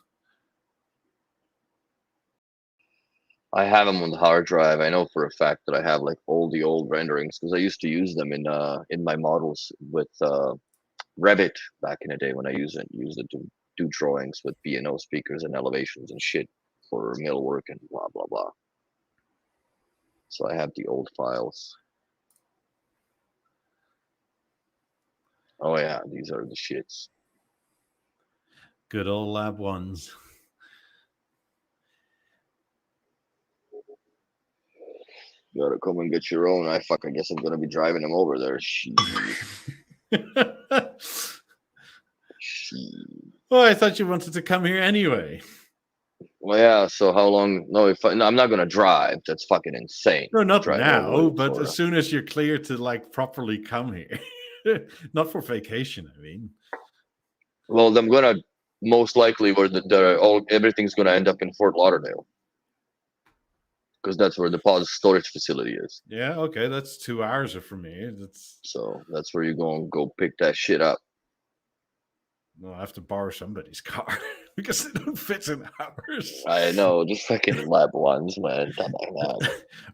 I have them on the hard drive. I know for a fact that I have like all the old renderings because I used to use them in my models with Revit back in the day when I used it to do drawings with B&O speakers and elevations and shit for millwork and blah blah blah. So I have the old files. Oh yeah, these are the shits. Good old lab ones. You gotta come and get your own. I guess I'm gonna be driving them over there. Well, I thought you wanted to come here anyway. Well, yeah. So how long? No, I'm not gonna drive. That's fucking insane. No, not now. But as soon as you're clear to like properly come here, not for vacation. I mean. Well, I'm gonna most likely where everything's gonna end up in Fort Lauderdale. Because that's where the deposit storage facility is. Yeah, okay, that's 2 hours from me. So that's where you're going to go pick that shit up. Well, I have to borrow somebody's car because they don't fit in ours. I know, just fucking lab ones, man.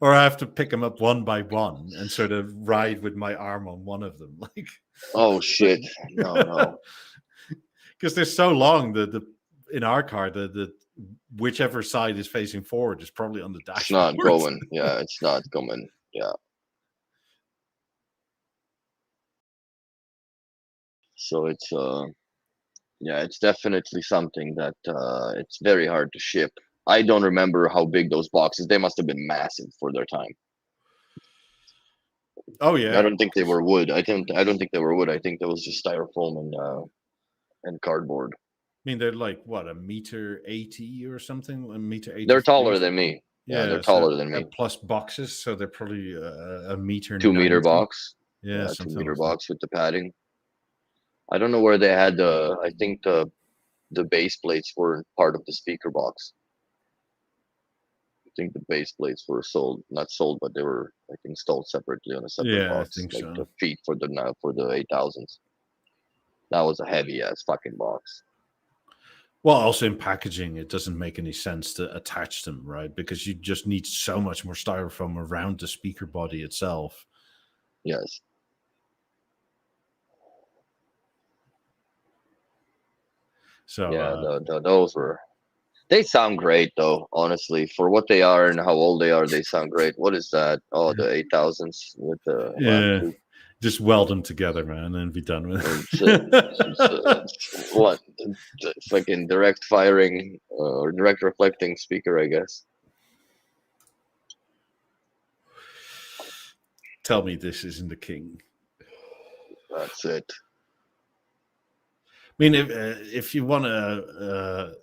Or I have to pick them up one by one and sort of ride with my arm on one of them, like. Oh shit! No. Because they're so long. The in our car, the whichever side is facing forward is probably on the dashboard. It's not going. Yeah, it's not coming. Yeah. So it's it's definitely something that it's very hard to ship. I don't remember how big those boxes. They must have been massive for their time. Oh yeah. I don't think they were wood. I don't think they were wood. I think that was just styrofoam and cardboard. I mean, they're like what, 1.80 m or something? 1.80 m. They're taller than me. Yeah, they're taller than me. Plus boxes, so they're probably a meter. 2 meter box. Yeah, 2 meter box with the padding. I don't know where they had the. I think the base plates were part of the speaker box. I think the base plates were not sold, but they were like installed separately on a separate box. I think like the feet for the 8000s. That was a heavy ass fucking box. Well, also in packaging, it doesn't make any sense to attach them, right? Because you just need so much more styrofoam around the speaker body itself. Yes. So yeah, those were. They sound great though, honestly, for what they are and how old they are. They sound great. What is that? Oh, the 8000s with the just weld them together, man, and be done with it. What? Fucking direct firing or direct reflecting speaker, I guess. Tell me this isn't the king. That's it. I mean, if you want to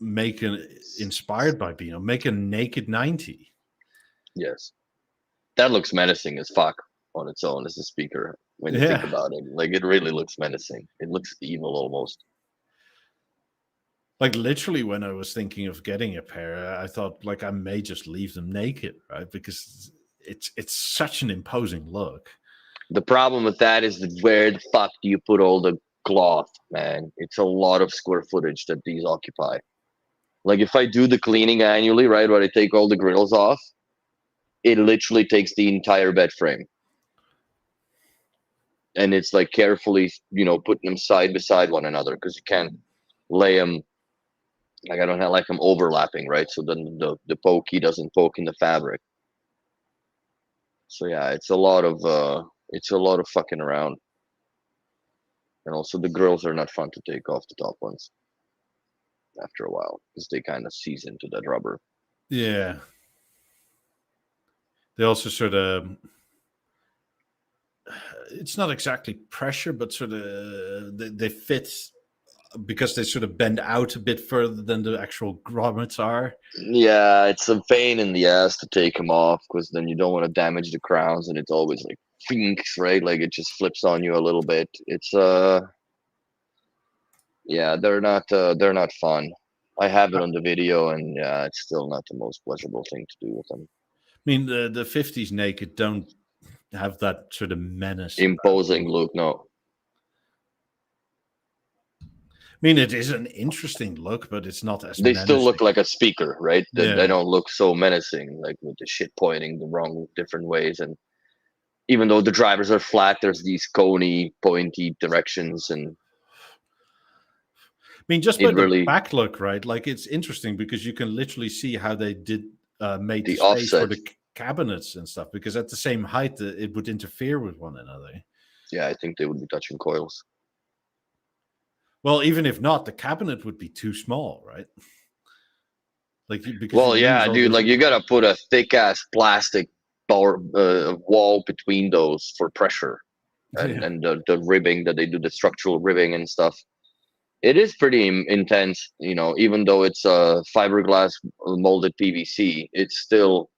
make inspired by Beano, make a naked 90. Yes, that looks menacing as fuck on its own as a speaker. When you think about it, like it really looks menacing. It looks evil almost. Like literally, when I was thinking of getting a pair, I thought like I may just leave them naked, right? Because it's such an imposing look. The problem with that is that where the fuck do you put all the cloth, man? It's a lot of square footage that these occupy. Like if I do the cleaning annually, right, where I take all the grills off, it literally takes the entire bed frame. And it's like carefully, putting them side beside one another because you can't lay them, like I don't have like them overlapping, right? So then the pokey doesn't poke in the fabric. So yeah, it's a lot of fucking around. And also the grills are not fun to take off the top ones after a while because they kind of seize into that rubber. Yeah. They also sort of, it's not exactly pressure, but sort of they fit because they sort of bend out a bit further than the actual grommets are. Yeah, it's a pain in the ass to take them off because then you don't want to damage the crowns, and it's always like finks, right? Like it just flips on you a little bit. It's yeah, they're not fun. I have it on the video, and yeah, it's still not the most pleasurable thing to do with them. I mean, the 50s naked don't have that sort of menace, imposing look. No, I mean, it is an interesting look, but it's not as they menacing. still look like a speaker, right? Yeah. They don't look so menacing, like with the shit pointing the wrong different ways. And even though the drivers are flat, there's these coney, pointy directions. And I mean, just by the back look, right? Like it's interesting because you can literally see how they did made the space for the cabinets and stuff, because at the same height, it would interfere with one another. Yeah, I think they would be touching coils. Well, even if not, the cabinet would be too small, right? Like, well, yeah, dude, like you gotta put a thick ass plastic wall between those for pressure, and the ribbing that they do, the structural ribbing and stuff. It is pretty intense, you know. Even though it's a fiberglass molded PVC, it's still,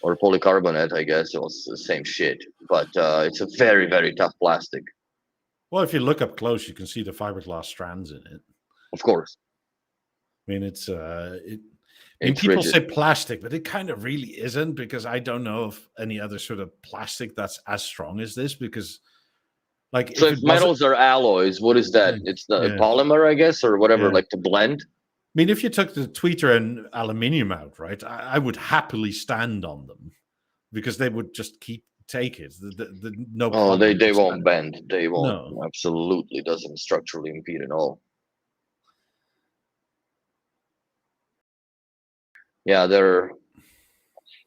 or polycarbonate, I guess. It was the same shit, but it's a very, very tough plastic. Well, if you look up close, you can see the fiberglass strands in it. Of course. I mean, it's people say plastic, but it kind of really isn't, because I don't know of any other sort of plastic that's as strong as this. Because, like, so if metals are alloys, what is that? It's the polymer, I guess, or whatever, like to blend. I mean, if you took the tweeter and aluminium out, right, I would happily stand on them because they would just take it. No. Oh, they won't bend. They won't. No. Absolutely doesn't structurally impede at all. Yeah,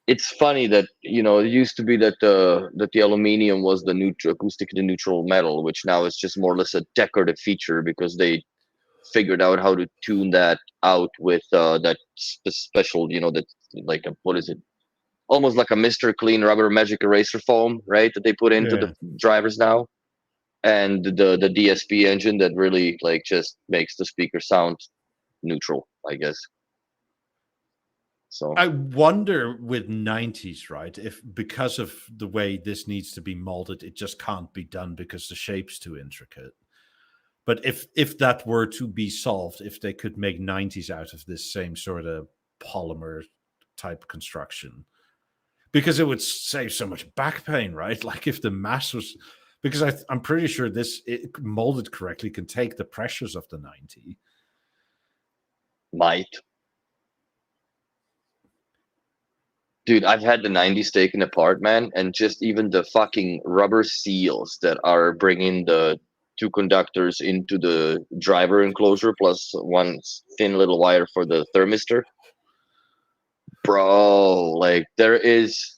it's funny that, you know, it used to be that the aluminium was the neutral metal, which now is just more or less a decorative feature because they figured out how to tune that out with that special, you know, that like what is it? Almost like a Mr. Clean rubber magic eraser foam, right? That they put into the drivers now, and the DSP engine that really like just makes the speaker sound neutral, I guess. So I wonder with 90s, right, if because of the way this needs to be molded, it just can't be done because the shape's too intricate. But if that were to be solved, if they could make 90s out of this same sort of polymer type construction, because it would save so much back pain, right? Like if the mass was, because I'm pretty sure this molded correctly can take the pressures of the 90. Might. Dude, I've had the 90s taken apart, man, and just even the fucking rubber seals that are bringing the two conductors into the driver enclosure plus one thin little wire for the thermistor. Bro, like there is,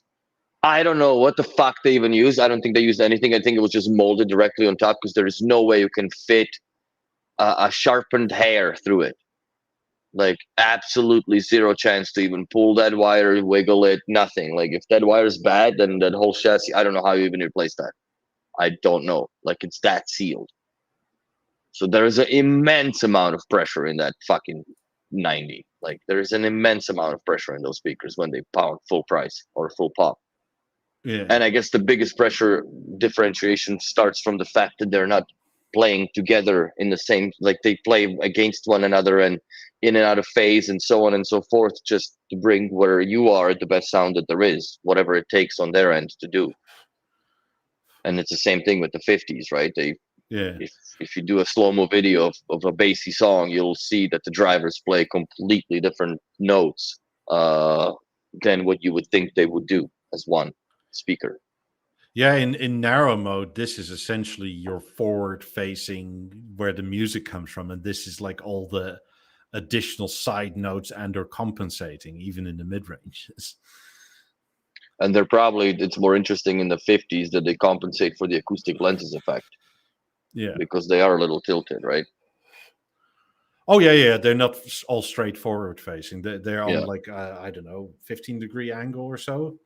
I don't know what the fuck they even used. I don't think they used anything. I think it was just molded directly on top because there is no way you can fit a sharpened hair through it. Like absolutely zero chance to even pull that wire, wiggle it, nothing. Like if that wire is bad, then that whole chassis, I don't know how you even replace that. I don't know. Like it's that sealed. So there is an immense amount of pressure in that fucking 90. Like there is an immense amount of pressure in those speakers when they pound full price or full pop. Yeah. And I guess the biggest pressure differentiation starts from the fact that they're not playing together in the same, like they play against one another and in and out of phase and so on and so forth, just to bring where you are the best sound that there is, whatever it takes on their end to do. And it's the same thing with the 50s, right? If you do a slow-mo video of a bassy song, you'll see that the drivers play completely different notes than what you would think they would do as one speaker. Yeah, in narrow mode, this is essentially your forward facing where the music comes from, and this is like all the additional side notes and or compensating even in the mid ranges. And it's more interesting in the 50s that they compensate for the acoustic lenses effect. Yeah, because they are a little tilted, right? Oh yeah, they're not all straight forward facing. They're on like I don't know, 15-degree angle or so.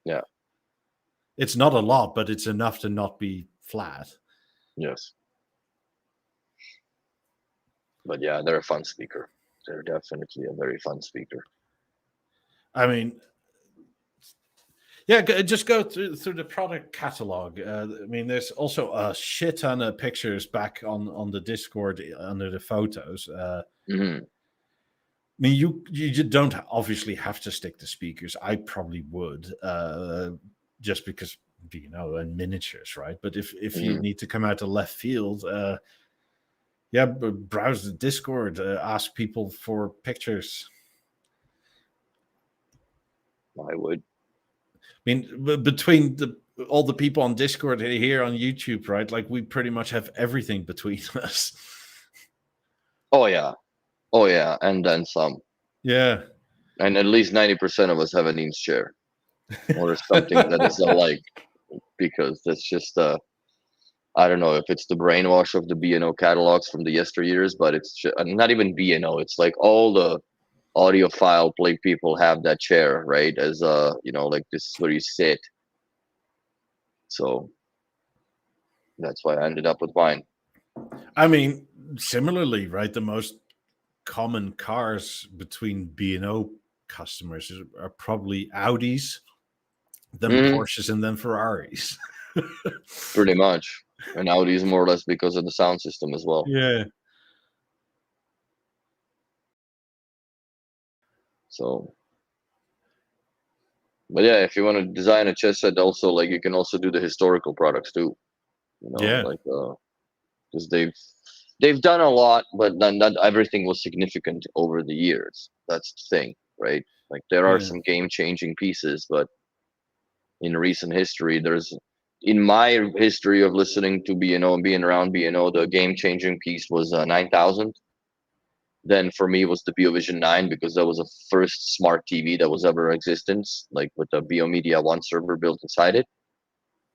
Yeah. It's not a lot, but it's enough to not be flat. Yes. But yeah, they're a fun speaker. They're definitely a very fun speaker. I mean, yeah, just go through the product catalog. I mean, there's also a shit ton of pictures back on the Discord under the photos. Mm-hmm. I mean, you don't obviously have to stick to speakers. I probably would, just because, you know, and miniatures, right? But if you need to come out of left field, yeah, browse the Discord, ask people for pictures. I would. I mean, between all the people on Discord here on YouTube, right? Like, we pretty much have everything between us. Oh yeah, and then some. Yeah, and at least 90% of us have a Neen's chair or something that is alike, because that's just I don't know if it's the brainwash of the B&O catalogs from the yesteryears, but it's not even B&O. It's like all the audiophile play people have that chair, right? As you know, like this is where you sit. So that's why I ended up with mine. I mean, similarly, right? The most common cars between B&O customers are probably Audis, then Porsches, and then Ferraris. Pretty much. And Audi's more or less because of the sound system as well. Yeah. So, but yeah, if you want to design a chess set, also like you can also do the historical products too. You know, Yeah. like because they've done a lot, but not everything was significant over the years. That's the thing, right? Like there are some game-changing pieces, but in recent history, in my history of listening to B&O and being around B&O, the game-changing piece was 9000. Then for me was the BeoVision 9, because that was the first smart TV that was ever existence, like with the BeoMedia 1 server built inside it,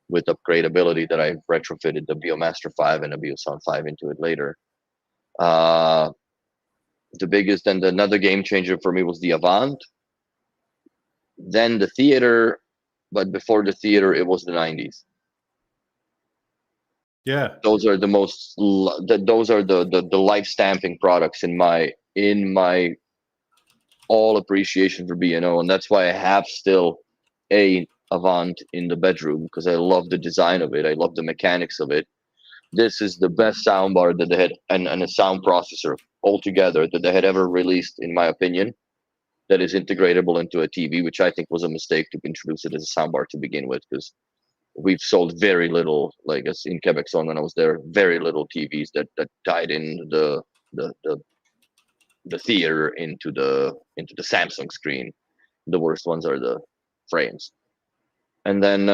with upgradability that I retrofitted the BeoMaster 5 and a BeoSound 5 into it later. The biggest and another game changer for me was the Avant. Then the theater, but before the theater, it was the 90s. Yeah. Those are the most. Those are the life stamping products in my all appreciation for B&O, and that's why I have still a Avant in the bedroom, because I love the design of it. I love the mechanics of it. This is the best soundbar that they had, and a sound processor altogether that they had ever released, in my opinion, that is integratable into a TV, which I think was a mistake to introduce it as a soundbar to begin with, because we've sold very little, like as in Quebec Zone when I was there, very little TVs that tied in the theater into the Samsung screen. The worst ones are the frames. And then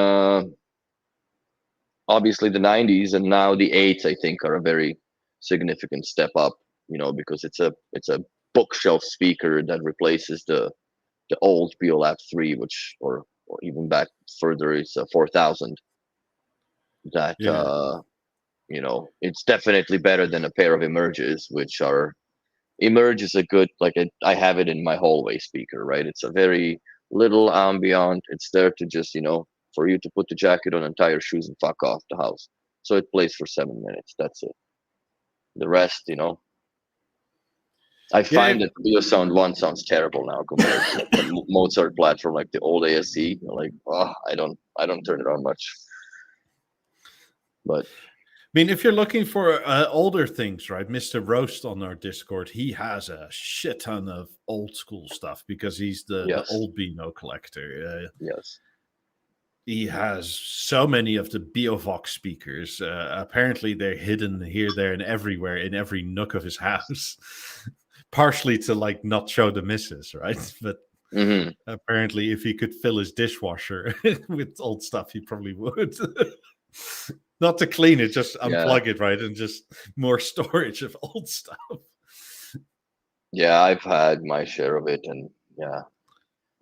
obviously the 90s, and now the 8s I think are a very significant step up, you know, because it's a bookshelf speaker that replaces the old BeoLab 3, which or even back further is 4000. That you know, it's definitely better than a pair of Emerges, which are Emerge is a good, like I have it in my hallway speaker, right? It's a very little ambient. It's there to just, you know, for you to put the jacket on and tie your shoes and fuck off the house. So it plays for 7 minutes. That's it. The rest, you know, I find that BeoSound 1 sounds terrible now compared to the Mozart platform, like the old ASC. Like, oh, I don't turn it on much. But I mean, if you're looking for older things, right? Mr. Roast on our Discord, he has a shit ton of old school stuff because he's the old B&O collector. Yes. He has so many of the BeoVox speakers. Apparently, they're hidden here, there, and everywhere in every nook of his house. Partially to like not show the misses, right? But apparently, if he could fill his dishwasher with old stuff, he probably would. Not to clean it, just unplug it, right? And just more storage of old stuff. Yeah, I've had my share of it, and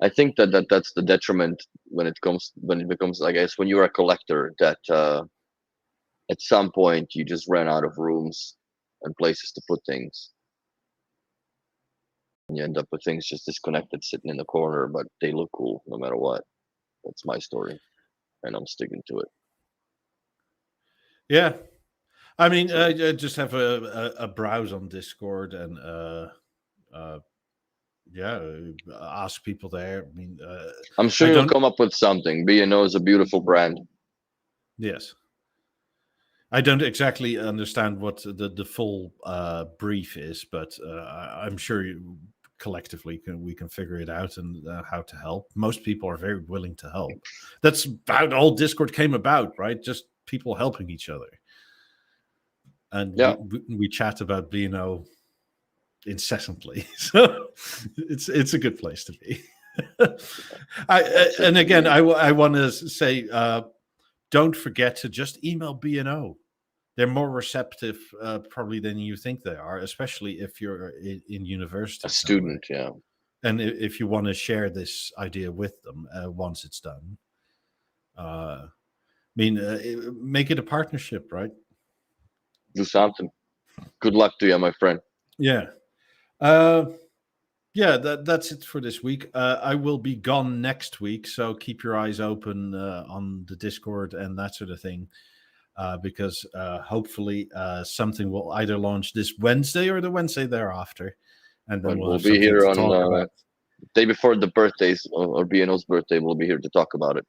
I think that's the detriment when it becomes, I guess, when you're a collector, that at some point you just ran out of rooms and places to put things. And you end up with things just disconnected, sitting in the corner, but they look cool no matter what. That's my story, and I'm sticking to it. Yeah. I mean, just have a browse on Discord and ask people there. I mean, I'm sure you'll come up with something. B&O is a beautiful brand. Yes. I don't exactly understand what the full brief is, but I'm sure collectively we can figure it out and how to help. Most people are very willing to help. That's how the whole Discord came about, right? Just people helping each other. And we chat about B&O incessantly, so it's a good place to be. I want to say, don't forget to just email B&O. They're more receptive probably than you think they are, especially if you're in university. A student, somewhere. Yeah. And if you want to share this idea with them once it's done, make it a partnership, right? Do something. Good luck to you, my friend. Yeah. That's it for this week. I will be gone next week, so keep your eyes open on the Discord and that sort of thing. Because hopefully something will either launch this Wednesday or the Wednesday thereafter, and then we'll be here on day before the birthdays or B&O's birthday. We'll be here to talk about it.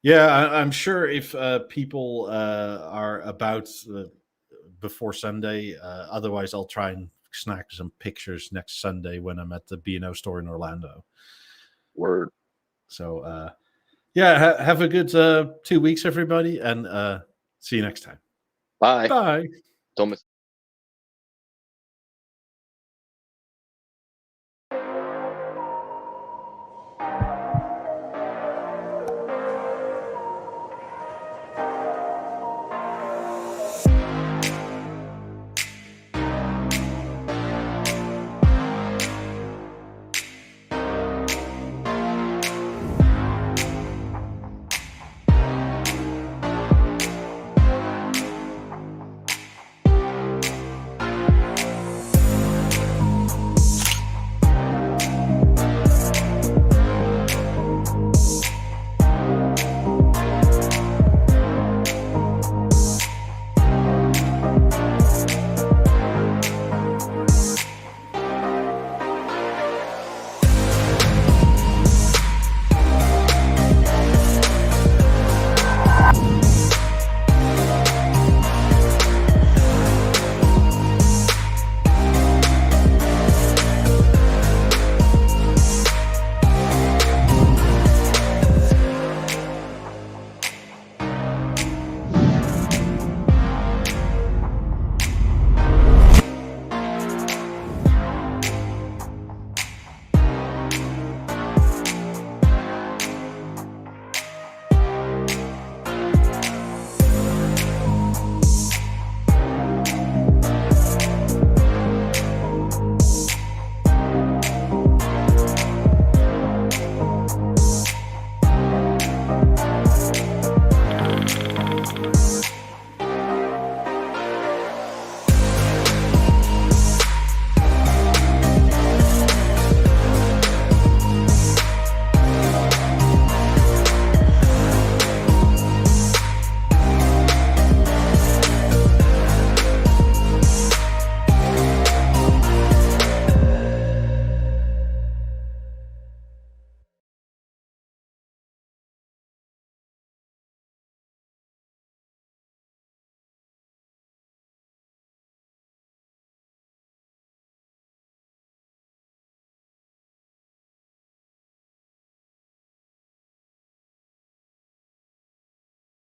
Yeah, I'm sure if people are about before Sunday. Otherwise, I'll try and snag some pictures next Sunday when I'm at the B&O store in Orlando. Word. So, have a good 2 weeks, everybody, and see you next time. Bye. Bye. Thomas.